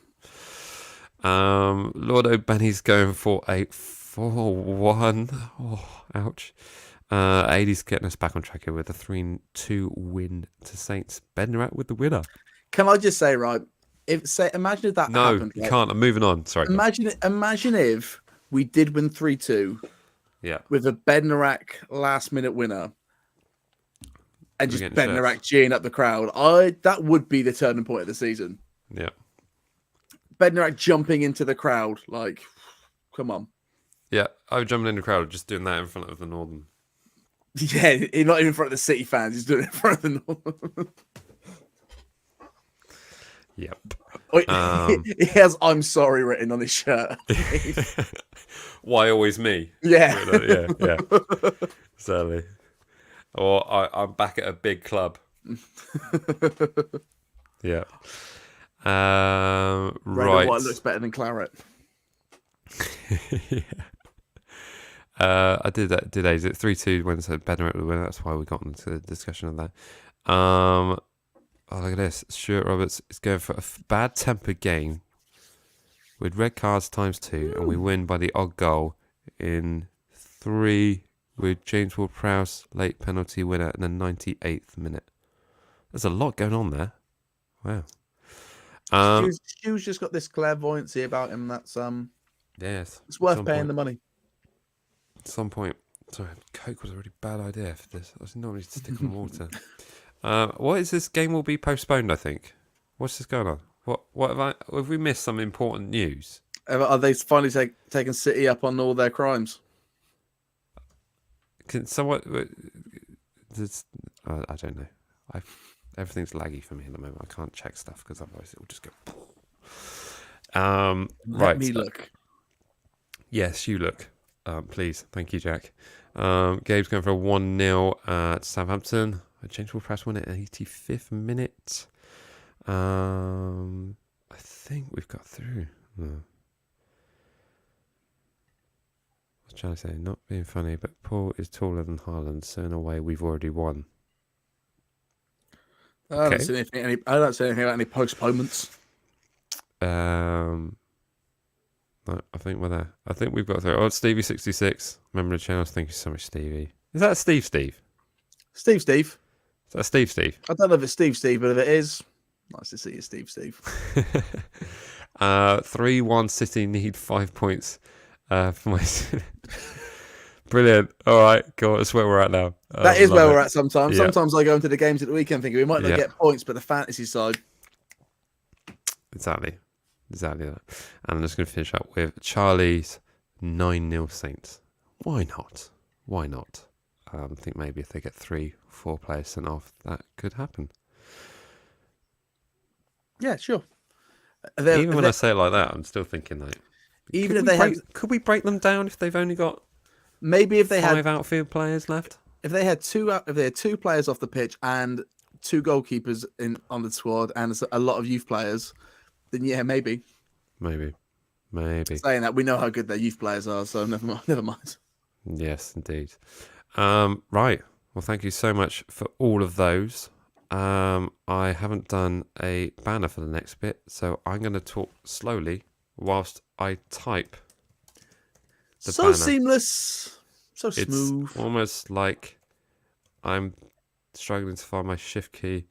Lord O'Benny's going for a 4-1. Oh, ouch. 80's getting us back on track here with a 3-2 win to Saints. Bednarak with the winner. Can I just say, right? Imagine if that happened. No, you can't. I'm moving on. Sorry. Imagine if we did win 3-2. Yeah. With a Bednarak last minute winner. And just Bednarak cheering up the crowd. That would be the turning point of the season. Yeah. Bednarak jumping into the crowd, like, come on. Yeah, I was jumping in the crowd, just doing that in front of the Northern. Yeah, not even in front of the City fans, he's doing it in front of the Northern. Yep. He has "I'm sorry" written on his shirt. Why always me? Yeah. Yeah. Sadly. Or I'm back at a big club. Yeah. Right. White looks better than claret. Yeah. I did that today. Is it 3-2 when it said Bednarak the winner? That's why we got into the discussion of that. Oh, look at this. Stuart Roberts is going for a bad tempered game with red cards ×2, and we win by the odd goal in 3 with James Ward-Prowse late penalty winner in the 98th minute. There's a lot going on there. Wow. Hughes just got this clairvoyancy about him that's yes, it's worth paying the money. At some point. Sorry, Coke was a really bad idea for this. I normally stick on water. What is this game will be postponed, I think. What's this going on? What have we missed some important news? Are they finally taking City up on all their crimes? Can someone I don't know. Everything's laggy for me at the moment. I can't check stuff because otherwise it will just go. Right. Let me look. Yes, you look. Please. Thank you, Jack. Gabe's going for a 1-0 at Southampton. James Ward-Prowse won it at 85th minute. I think we've got through. No. I was trying to say, not being funny, but Paul is taller than Haaland, so in a way we've already won. I don't see anything about any postponements. No, I think we're there. I think we've got through. Oh, Stevie66, member of the channel. Thank you so much, Stevie. Is that Steve? Steve. Is that Steve? I don't know if it's Steve, but if it is, nice to see you, Steve. 3-1 City need 5 points for my Brilliant. All right, cool. That's where we're at now. That is Love where it. we're at sometimes. Yeah. Sometimes I go into the games at the weekend thinking we might not Yeah. get points, but the fantasy side. Exactly that. And I'm just going to finish up with Charlie's 9-0 Saints. Why not? I think maybe if they get 3-4 players sent off, that could happen. Yeah, sure. Even when I say it like that, I'm still thinking like, even if they had, could we break them down if they've only got maybe if they five had outfield players left? if they had two players off the pitch and two goalkeepers on the squad and a lot of youth players, then yeah, maybe. Saying that, we know how good their youth players are, so never mind. Yes, indeed. Right. Well, thank you so much for all of those. I haven't done a banner for the next bit, so I'm going to talk slowly whilst I type the So banner. seamless, so smooth. It's almost like I'm struggling to find my shift key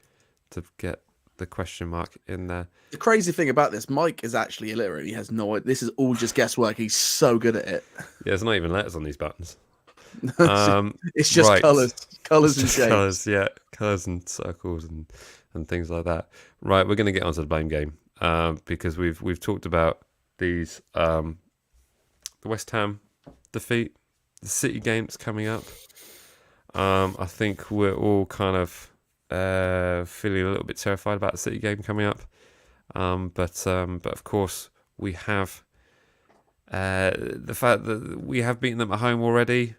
to get the question mark in there. The crazy thing about this, Mike is actually illiterate. He has no idea. This is all just guesswork. He's so good at it. Yeah, there's not even letters on these buttons. It's just right. colours and shapes. Colours, yeah, colours and circles and things like that. Right, we're going to get onto the blame game because we've talked about these the West Ham defeat, the City game that's coming up. I think we're all kind of feeling a little bit terrified about the City game coming up. But of course we have the fact that we have beaten them at home already.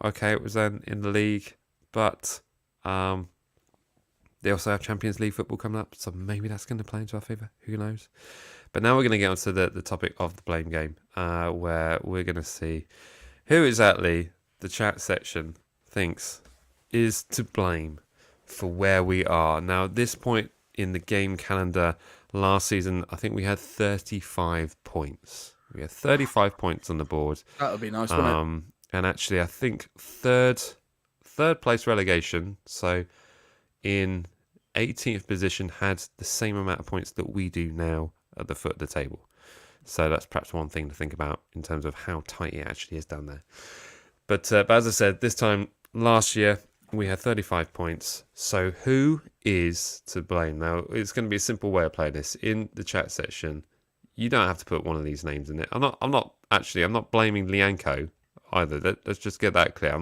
Okay, it was then in the league, but they also have Champions League football coming up, so maybe that's going to play into our favour. Who knows? But now we're going to get onto the topic of the blame game, where we're going to see who exactly the chat section thinks is to blame for where we are. Now, at this point in the game calendar last season, I think we had 35 points. We had 35 points on the board. That would be nice, wouldn't it? And actually, I think third place relegation, so in 18th position, had the same amount of points that we do now at the foot of the table. So that's perhaps one thing to think about in terms of how tight it actually is down there. But as I said, this time last year, we had 35 points. So who is to blame? Now, it's going to be a simple way of playing this. In the chat section, you don't have to put one of these names in it. I'm not blaming Lianco either. Let's just get that clear.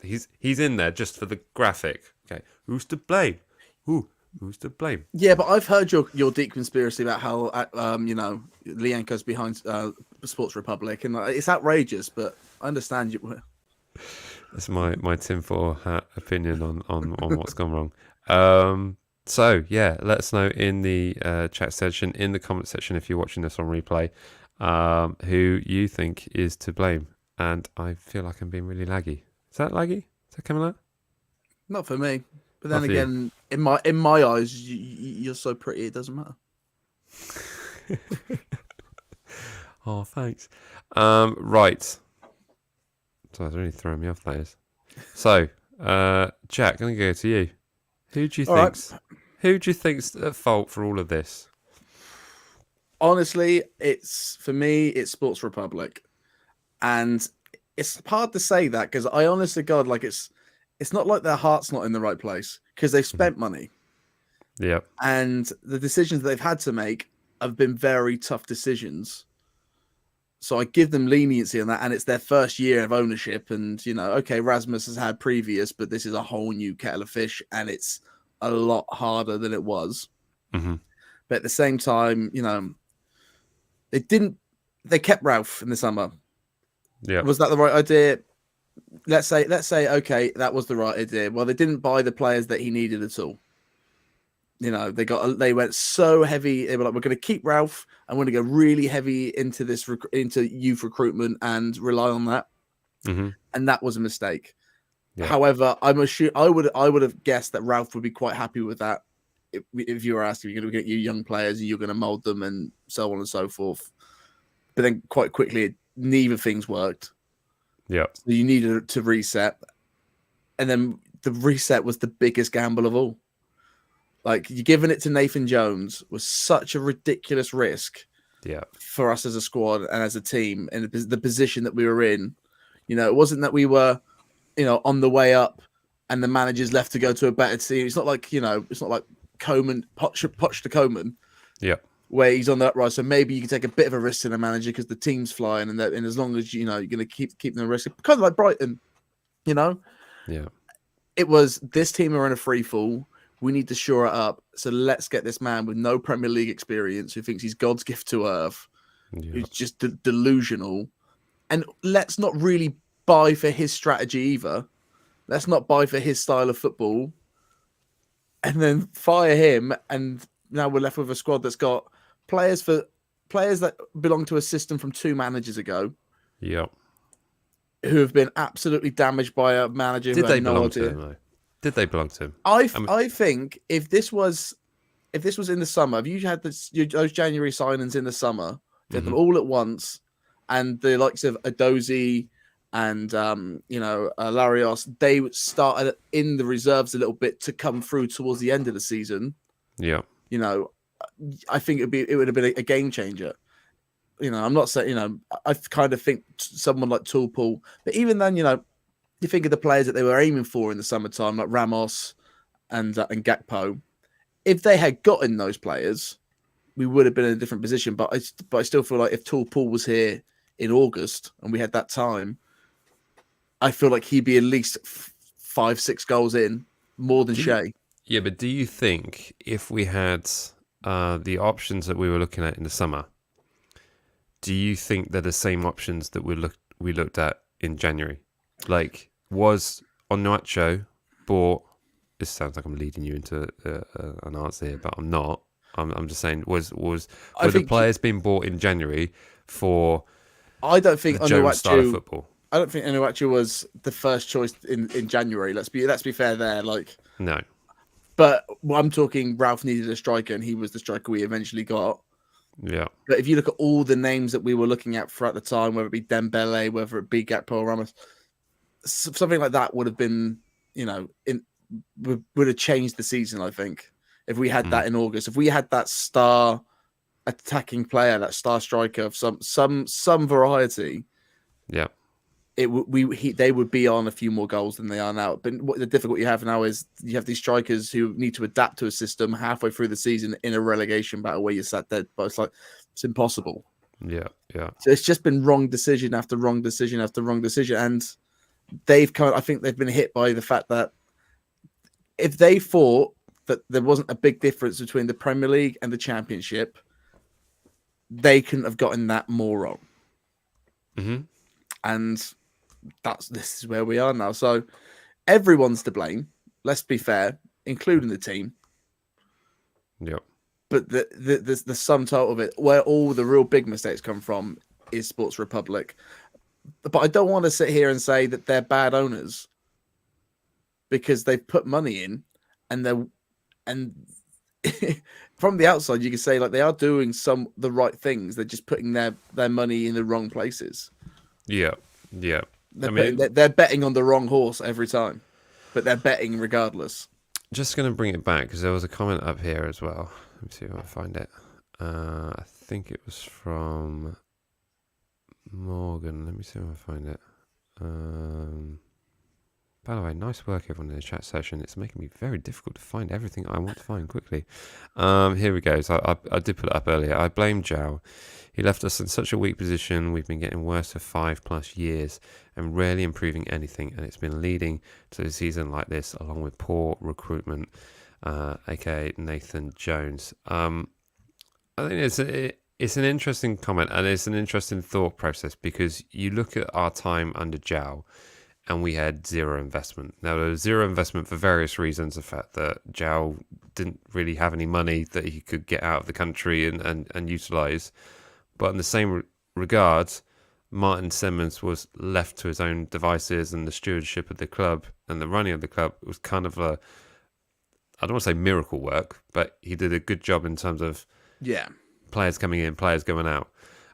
He's in there just for the graphic. Okay, who's to blame? Who's to blame? Yeah, but I've heard your deep conspiracy about how Lianco's behind Sports Republic, and it's outrageous. But I understand you. That's my tinfoil hat opinion on what's gone wrong. So yeah, let us know in the chat section, in the comment section, if you're watching this on replay, who you think is to blame. And I feel like I'm being really laggy. Is that laggy? Is that coming out? Not for me. But then again, in my eyes, you're so pretty, it doesn't matter. Oh, thanks. Right. So it's really throwing me off, that is. So, Jack, I'm going to go to you. Who do you think's at fault for all of this? Honestly, it's Sports Republic. And it's hard to say that because I honestly, God, like it's not like their heart's not in the right place because they've spent money. Yeah. And the decisions they've had to make have been very tough decisions. So I give them leniency on that. And it's their first year of ownership. And, okay, Rasmus has had previous, but this is a whole new kettle of fish. And it's a lot harder than it was. Mm-hmm. But at the same time, they kept Ralph in the summer. Yeah. Was that the right idea? Let's say, okay, that was the right idea. Well, they didn't buy the players that he needed at all. They went so heavy. They were like, we're going to keep Ralph. I'm going to go really heavy into into youth recruitment and rely on that. Mm-hmm. And that was a mistake. Yeah. However, I would have guessed that Ralph would be quite happy with that. If you were asked, if you're going to get you young players and you're going to mold them and so on and so forth. But then quite quickly, neither things worked. Yeah. So you needed to reset. And then the reset was the biggest gamble of all. Like, you giving it to Nathan Jones was such a ridiculous risk for us as a squad and as a team and the position that we were in. It wasn't that we were, on the way up and the managers left to go to a better team. It's not like, it's not like Coman, Poch to Coman, Yeah. where he's on the uprise. So maybe you can take a bit of a risk in a manager because the team's flying, and as long as you're going to keep them risk, kind of like Brighton, Yeah. It was this team are in a free fall. We need to shore it up. So let's get this man with no Premier League experience who thinks he's God's gift to earth, who's just delusional, and let's not really buy for his strategy either. Let's not buy for his style of football, and then fire him. And now we're left with a squad that's got players that belong to a system from 2 managers ago. Yeah. Who have been absolutely damaged by a manager who had no idea. To him, though? Did they belong to him? I think if this was in the summer, if you had those January signings in the summer, you had them all at once, and the likes of Adozi and Larios, they started in the reserves a little bit to come through towards the end of the season. Yeah. I think it would have been a game changer. I'm not saying, I kind of think someone like Toolpool, but even then, you think of the players that they were aiming for in the summertime, like Ramos and Gakpo. If they had gotten those players, we would have been in a different position. But I still feel like if Toolpool was here in August and we had that time, I feel like he'd be at least 5-6 goals in, more than Shea. Yeah, but do you think if we had the options that we were looking at in the summer, do you think they're the same options that we looked at in January? Like, was Onuachu bought? This sounds like I'm leading you into an answer here, but I'm not. I'm just saying, were the players being bought in January for? I don't think Jones style of football. I don't think Onuachu was the first choice in January. Let's be fair there. Like, no. But I'm talking. Ralph needed a striker, and he was the striker we eventually got. Yeah. But if you look at all the names that we were looking at throughout the time, whether it be Dembele, whether it be Gakpo or Ramos, something like that would have been, would have changed the season, I think, if we had that in August. If we had that star attacking player, that star striker of some variety, yeah, they would be on a few more goals than they are now. But what the difficulty you have now is you have these strikers who need to adapt to a system halfway through the season in a relegation battle where you're sat dead. But it's impossible. Yeah. So it's just been wrong decision after wrong decision after wrong decision, and I think they've been hit by the fact that if they thought that there wasn't a big difference between the Premier League and the Championship, they couldn't have gotten that more wrong. Mm-hmm. And this is where we are now. So everyone's to blame. Let's be fair, including the team. Yep. But the sum total of it, where all the real big mistakes come from, is Sports Republic. But I don't want to sit here and say that they're bad owners because they've put money in, and from the outside you can say like they are doing the right things. They're just putting their money in the wrong places. Yeah. They're betting on the wrong horse every time, but they're betting regardless. Just going to bring it back because there was a comment up here as well. Let me see if I find it. I think it was from Morgan. Let me see if I find it. By the way, nice work everyone in the chat session. It's making me very difficult to find everything I want to find quickly. Here we go. So I did put it up earlier. I blame Zhao. He left us in such a weak position. We've been getting worse for 5+ years and rarely improving anything. And it's been leading to a season like this, along with poor recruitment, aka Nathan Jones. I think it's an interesting comment and it's an interesting thought process because you look at our time under Zhao and we had zero investment. Now, there was zero investment for various reasons. The fact that Zhao didn't really have any money that he could get out of the country and utilise. But in the same regard, Martin Simmons was left to his own devices, and the stewardship of the club and the running of the club was kind of I don't want to say miracle work, but he did a good job in terms of players coming in, players going out.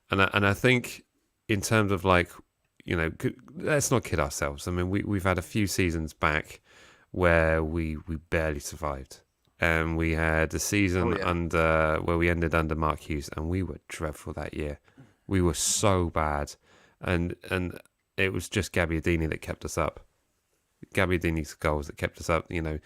And I think in terms of let's not kid ourselves. I mean, we've had a few seasons back where we barely survived. And we had a season where we ended under Mark Hughes, and we were dreadful that year. We were so bad, and it was just Gabbiadini that kept us up. Gabbiadini's goals that kept us up, and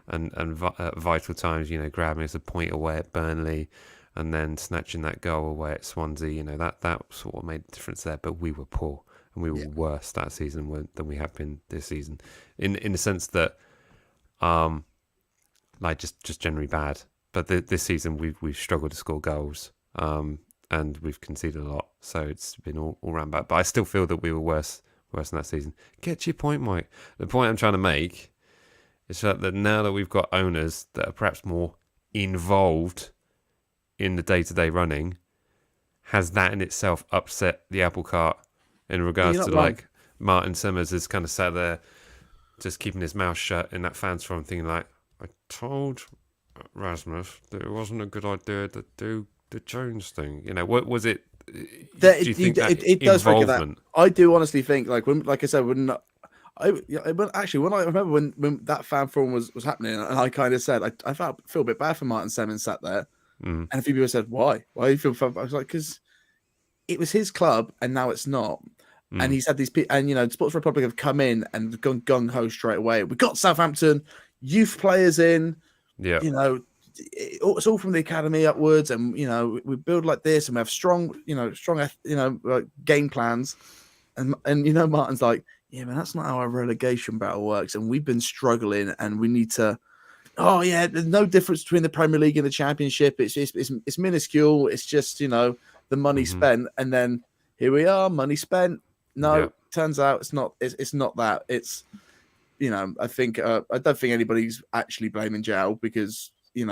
at vital times, grabbing us a point away at Burnley, and then snatching that goal away at Swansea. That sort of made a difference there. But we were poor, and we were worse that season than we have been this season, in the sense that, like just generally bad. But this season we've struggled to score goals, and we've conceded a lot. So it's been all round bad. But I still feel that we were worse than that season. Get to your point, Mike. The point I'm trying to make is that now that we've got owners that are perhaps more involved in the day-to-day running, has that in itself upset the apple cart in regards to like Martin Simmers is kind of sat there just keeping his mouth shut in that fans forum thinking like, I told Rasmus that it wasn't a good idea to do the Jones thing. What was it? Do you think it does figure that? I do honestly think, like I said, when I remember when that fan forum was happening, and I kind of said I feel a bit bad for Martin Simmons sat there, and a few people said, why do you feel bad? I was like, because it was his club and now it's not. And he's had these people, and Sports Republic have come in and gone gung ho straight away. We got Southampton youth players in, it's all from the academy upwards, and we build like this, and we have strong game plans, and Martin's like, yeah, man, that's not how our relegation battle works, and we've been struggling, and we need to. Oh yeah, there's no difference between the Premier League and the Championship. It's minuscule. It's just the money spent, and then here we are, money spent. No, turns out it's not. It's not that. It's I think I don't think anybody's actually blaming Joe because it's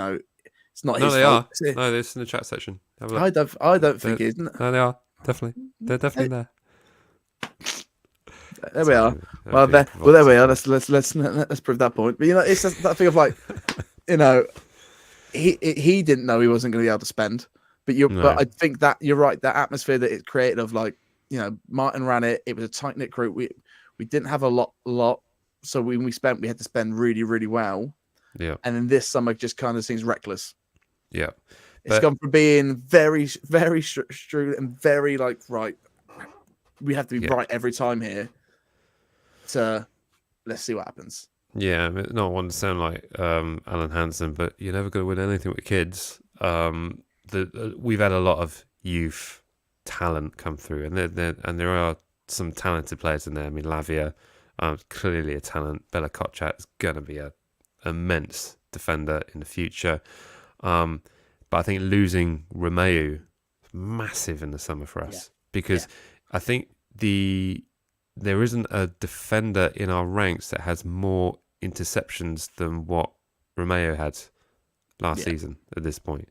not his fault. No, they are. No, it's in the chat section. I don't think it is. No, they are definitely. They're definitely there. There we are. Well, there we are. Let's prove that point. But it's just that thing of like, he didn't know he wasn't going to be able to spend. But I think that you're right. That atmosphere that it created of like, Martin ran it. It was a tight knit group. We didn't have a lot. So when we had to spend really, really well. Yeah. And then this summer just kind of seems reckless. Yeah. It's gone from being very, very strict and very like, right, we have to be right every time here, to let's see what happens. Yeah. I mean, not want to sound like Alan Hansen, but you're never going to win anything with kids. We've had a lot of youth talent come through, and there are some talented players in there. I mean, Lavia, clearly a talent. Bella Kotchat is going to be an immense defender in the future. But I think losing Romeu is massive in the summer for us because I think there isn't a defender in our ranks that has more interceptions than what Romeu had last season at this point.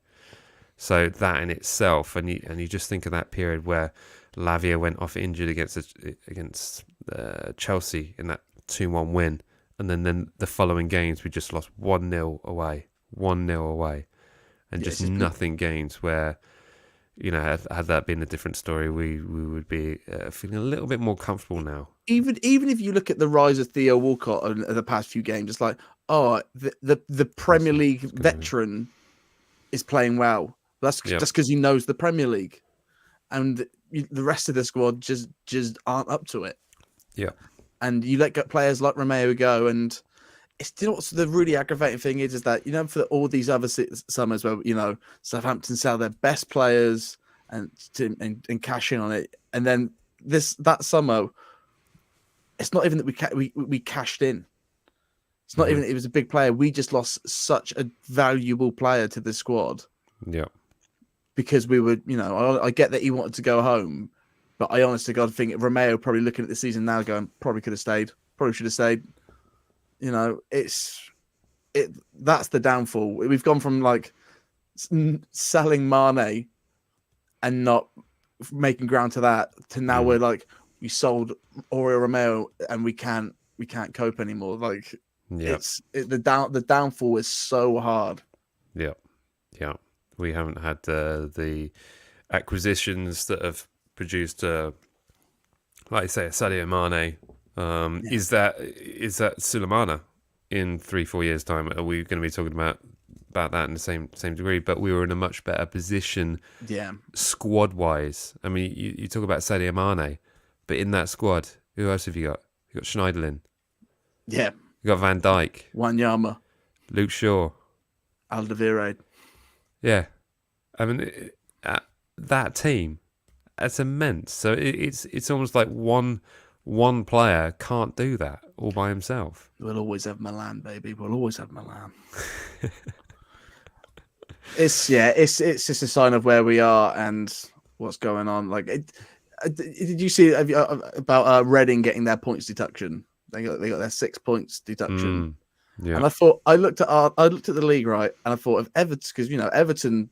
So that in itself, and you just think of that period where Lavia went off injured against Chelsea in that 2-1 win, and then the following games we just lost 1-0 away, and just nothing gains. Where had that been a different story, we would be feeling a little bit more comfortable now. Even if you look at the rise of Theo Walcott in the past few games, it's like, the Premier League veteran is playing well. That's just because he knows the Premier League, and the rest of the squad just aren't up to it. Yeah, and you let players like Romeu go, and it's what's the really aggravating thing is that for all these other summers where Southampton sell their best players and cash in on it, and then that summer, it's not even that we cashed in. It's not even it was a big player. We just lost such a valuable player to the squad. Yeah. Because we would, I get that he wanted to go home, but I honest to God think Romeo probably looking at the season now going, probably could have stayed, probably should have stayed. That's the downfall. We've gone from like selling Mane and not making ground to that to now we're like, we sold Oriol Romeo and we can't cope anymore. Like the downfall is so hard. Yeah. Yeah. We haven't had the acquisitions that have produced, like I say, a Sadio Mane. Is that Sulemana in 3-4 years' time? Are we going to be talking about that in the same degree? But we were in a much better position, squad wise. I mean, you talk about Sadio Mane, but in that squad, Who else have you got? You got Schneiderlin. Yeah, You got Van Dijk. Wanyama, Luke Shaw. Alderweireld. Yeah. I mean, that team, that's immense. So it's almost like one player can't do that all by himself. We'll always have Milan, baby. We'll always have Milan. It's just a sign of where we are and what's going on. Like, did you see about Reading getting their points deduction? They got their 6 points deduction. Yeah. And I looked at the league, right, and I thought of Everton, because Everton,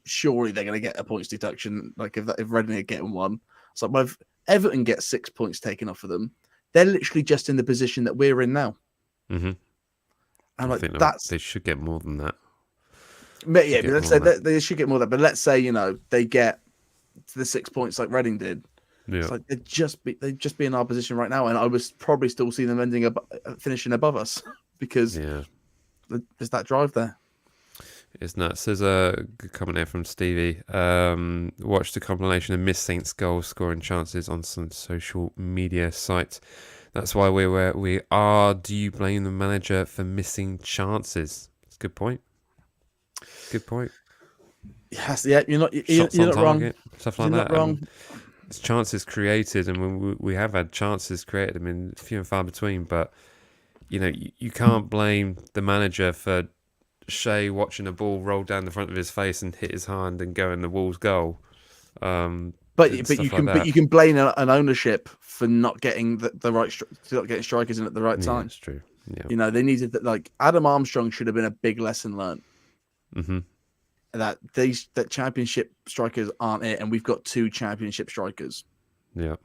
surely they're going to get a points deduction. Like if Reading are getting one, it's like, well, if Everton get 6 points taken off of them, they're literally just in the position that we're in now. Mm-hmm. And I think they should get more than that. But yeah, but let's say they should get more than that. But let's say they get to the 6 points like Reading did. Yeah. It's like they'd just be in our position right now, and I was probably still seeing them finishing above us because there's that drive there. It's nuts. There's a good comment here from Stevie. Watched the compilation of Miss Saints goal scoring chances on some social media sites. That's why we're where we are. Do you blame the manager for missing chances? It's a good point. Good point. Yes, yeah, you're not wrong. Stuff like you're that. Not wrong. It's chances created, and we have had chances created. I mean, few and far between. But you can't blame the manager for Shea watching a ball roll down the front of his face and hit his hand and go in the Wolves' goal. But you can blame an ownership for not getting the right not getting strikers in at the right time. That's true. Yeah. They needed that. Like Adam Armstrong should have been a big lesson learned. Mm-hmm. That championship strikers aren't it, and we've got 2 championship strikers. Yeah.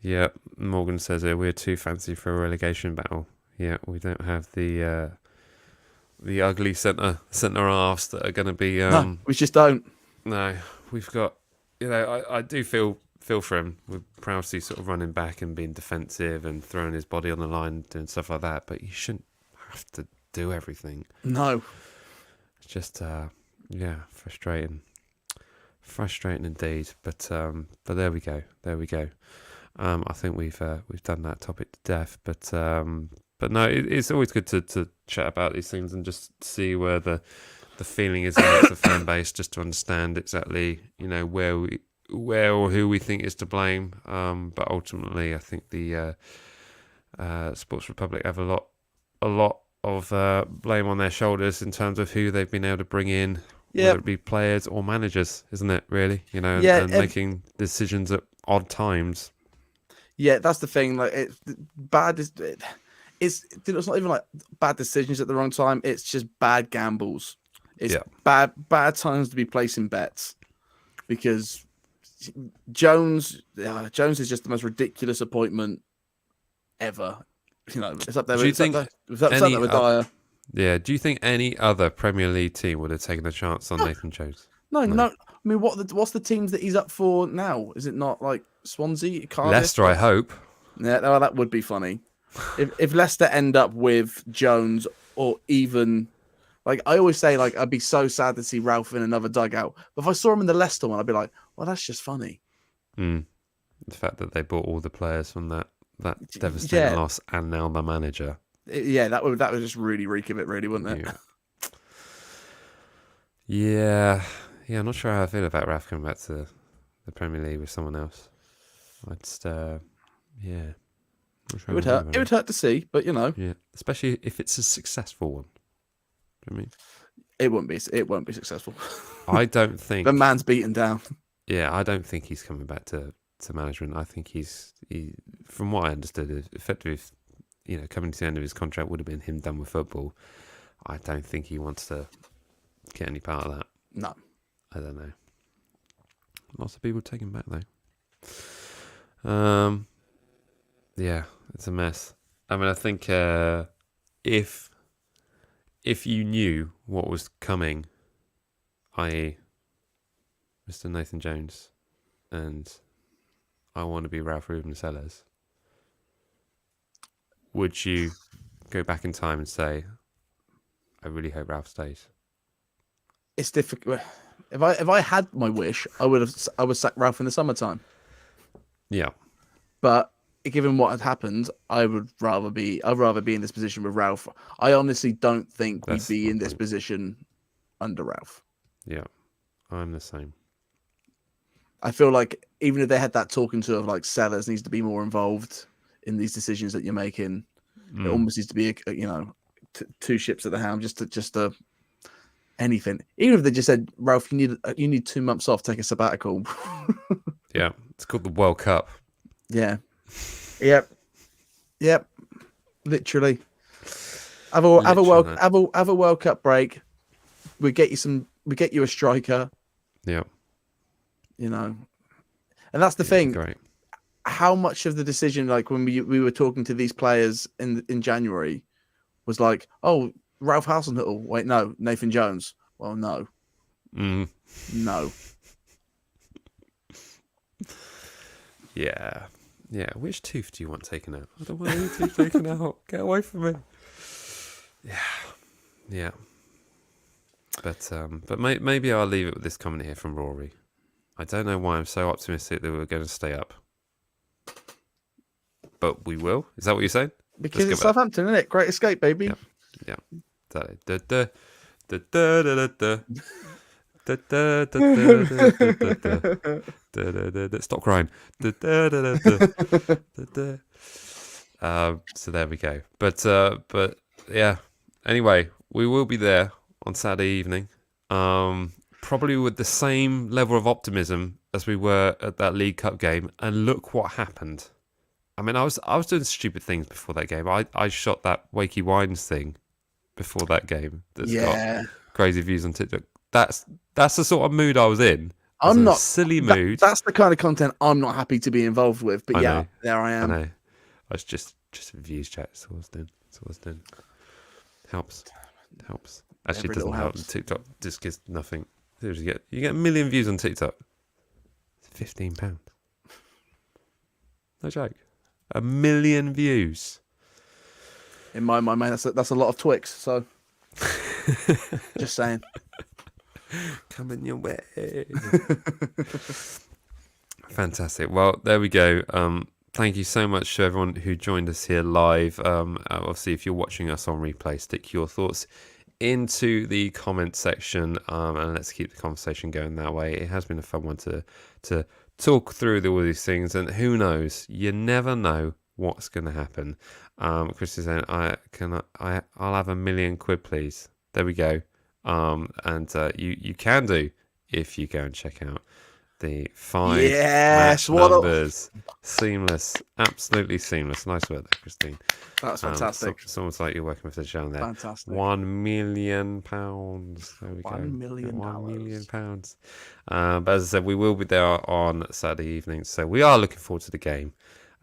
Yeah. Morgan says here we're too fancy for a relegation battle. Yeah, we don't have the ugly centre halves that are going to be. No, we just don't. No, we've got. I do feel for him with Prowsey sort of running back and being defensive and throwing his body on the line, doing stuff like that. But you shouldn't have to do everything. No. It's just frustrating indeed. But there we go. I think we've done that topic to death. But no, it's always good to chat about these things and just see where the feeling is amongst the fan base, just to understand exactly where or who we think is to blame. But ultimately, I think the Sports Republic have a lot of blame on their shoulders in terms of who they've been able to bring in, whether it be players or managers, isn't it? Really, and making decisions at odd times. Yeah, that's the thing. Like, it's bad. It's not even like bad decisions at the wrong time. It's just bad gambles. It's bad times to be placing bets, because Jones is just the most ridiculous appointment ever. It's up there. It's up there with Dyer. Yeah. Do you think any other Premier League team would have taken a chance on Nathan Jones? No. I mean, what's the teams that he's up for now? Is it not like Swansea, Cardiff? Leicester, I hope. Yeah, well, that would be funny. If Leicester end up with Jones, or even, like, I always say, like, I'd be so sad to see Ralph in another dugout. But if I saw him in the Leicester one, I'd be like, well, that's just funny. The fact that they bought all the players from that devastating loss, and now the manager. That would just really reek of it, really, wouldn't it? Yeah. I'm not sure how I feel about Ralph coming back to the Premier League with someone else. I just, It would hurt. It would hurt to see, but Yeah, especially if it's a successful one. Do you know what I mean? It won't be successful. I don't think the man's beaten down. Yeah, I don't think he's coming back to management. I think he, from what I understood, effectively, coming to the end of his contract would have been him done with football. I don't think he wants to get any part of that. No. I don't know. Lots of people take him back though. Yeah, it's a mess. I mean, I think if you knew what was coming, i.e. Mr. Nathan Jones, and I want to be Ralph Ruben Sellers, would you go back in time and say, I really hope Ralph stays? It's difficult. If I had my wish, I would sack Ralph in the summertime. Yeah. But given what had happened, I'd rather be in this position with Ralph. I honestly don't think we'd That's be my in this point. position under Ralph. Yeah, I'm the same. I feel like even if they had that talking to of like sellers needs to be more involved in these decisions that you're making. It almost needs to be two ships at the helm, just to anything. Even if they just said, Ralph, you need 2 months off, take a sabbatical. Yeah, it's called the World Cup. Yeah. Yep. Literally. Have a World Cup break. We get you a striker. Yeah, And that's the it'd be thing. great. How much of the decision, like when we were talking to these players in January, was like, oh, Ralph Hasenhüttl. Wait, no, Nathan Jones. Well, no. No. Yeah. Which tooth do you want taken out? I don't want any tooth taken out. Get away from me. Yeah. But maybe I'll leave it with this comment here from Rory. I don't know why I'm so optimistic that we're going to stay up, but we will. Is that what you're saying? Because it's Southampton, isn't it? Great escape, baby. Yeah. Stop crying. So there we go. But yeah. Anyway, we will be there on Saturday evening. Probably with the same level of optimism as we were at that League Cup game. And look what happened. I mean, I was doing stupid things before that game. I shot that Wakey Wines thing before that game. That's got crazy views on TikTok. That's the sort of mood I was in. I'm not silly mood. That's the kind of content I'm not happy to be involved with. But there I am. I know. I was just views chat. That's all I was doing. Helps. Actually, it doesn't help. TikTok just gets nothing. You get 1 million views on TikTok. It's £15. No joke. 1 million views. In my mind, man, that's a lot of Twix. So, just saying. Coming your way. Fantastic. Well, there we go. Thank you so much to everyone who joined us here live. Obviously, if you're watching us on replay, stick your thoughts into the comment section, and let's keep the conversation going that way. It has been a fun one to talk through all these things, and who knows? You never know what's going to happen. Chris is saying, I'll have £1 million, please. There we go. And you can do if you go and check out the 5 match numbers. Seamless, absolutely seamless. Nice work there, Christine. That's fantastic. Someone's like you're working with the channel there. Fantastic. £1 million. There we go. £1 million. £1 million. But as I said, we will be there on Saturday evening, so we are looking forward to the game.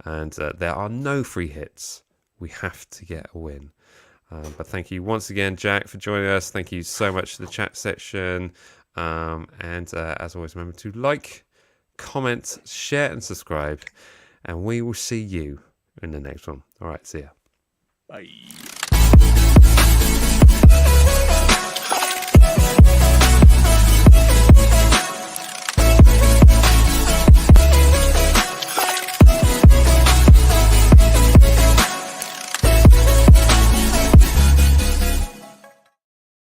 And there are no free hits. We have to get a win. But thank you once again, Jack, for joining us. Thank you so much to the chat section. And as always, remember to like, comment, share, and subscribe. And we will see you in the next one. All right, see ya. Bye.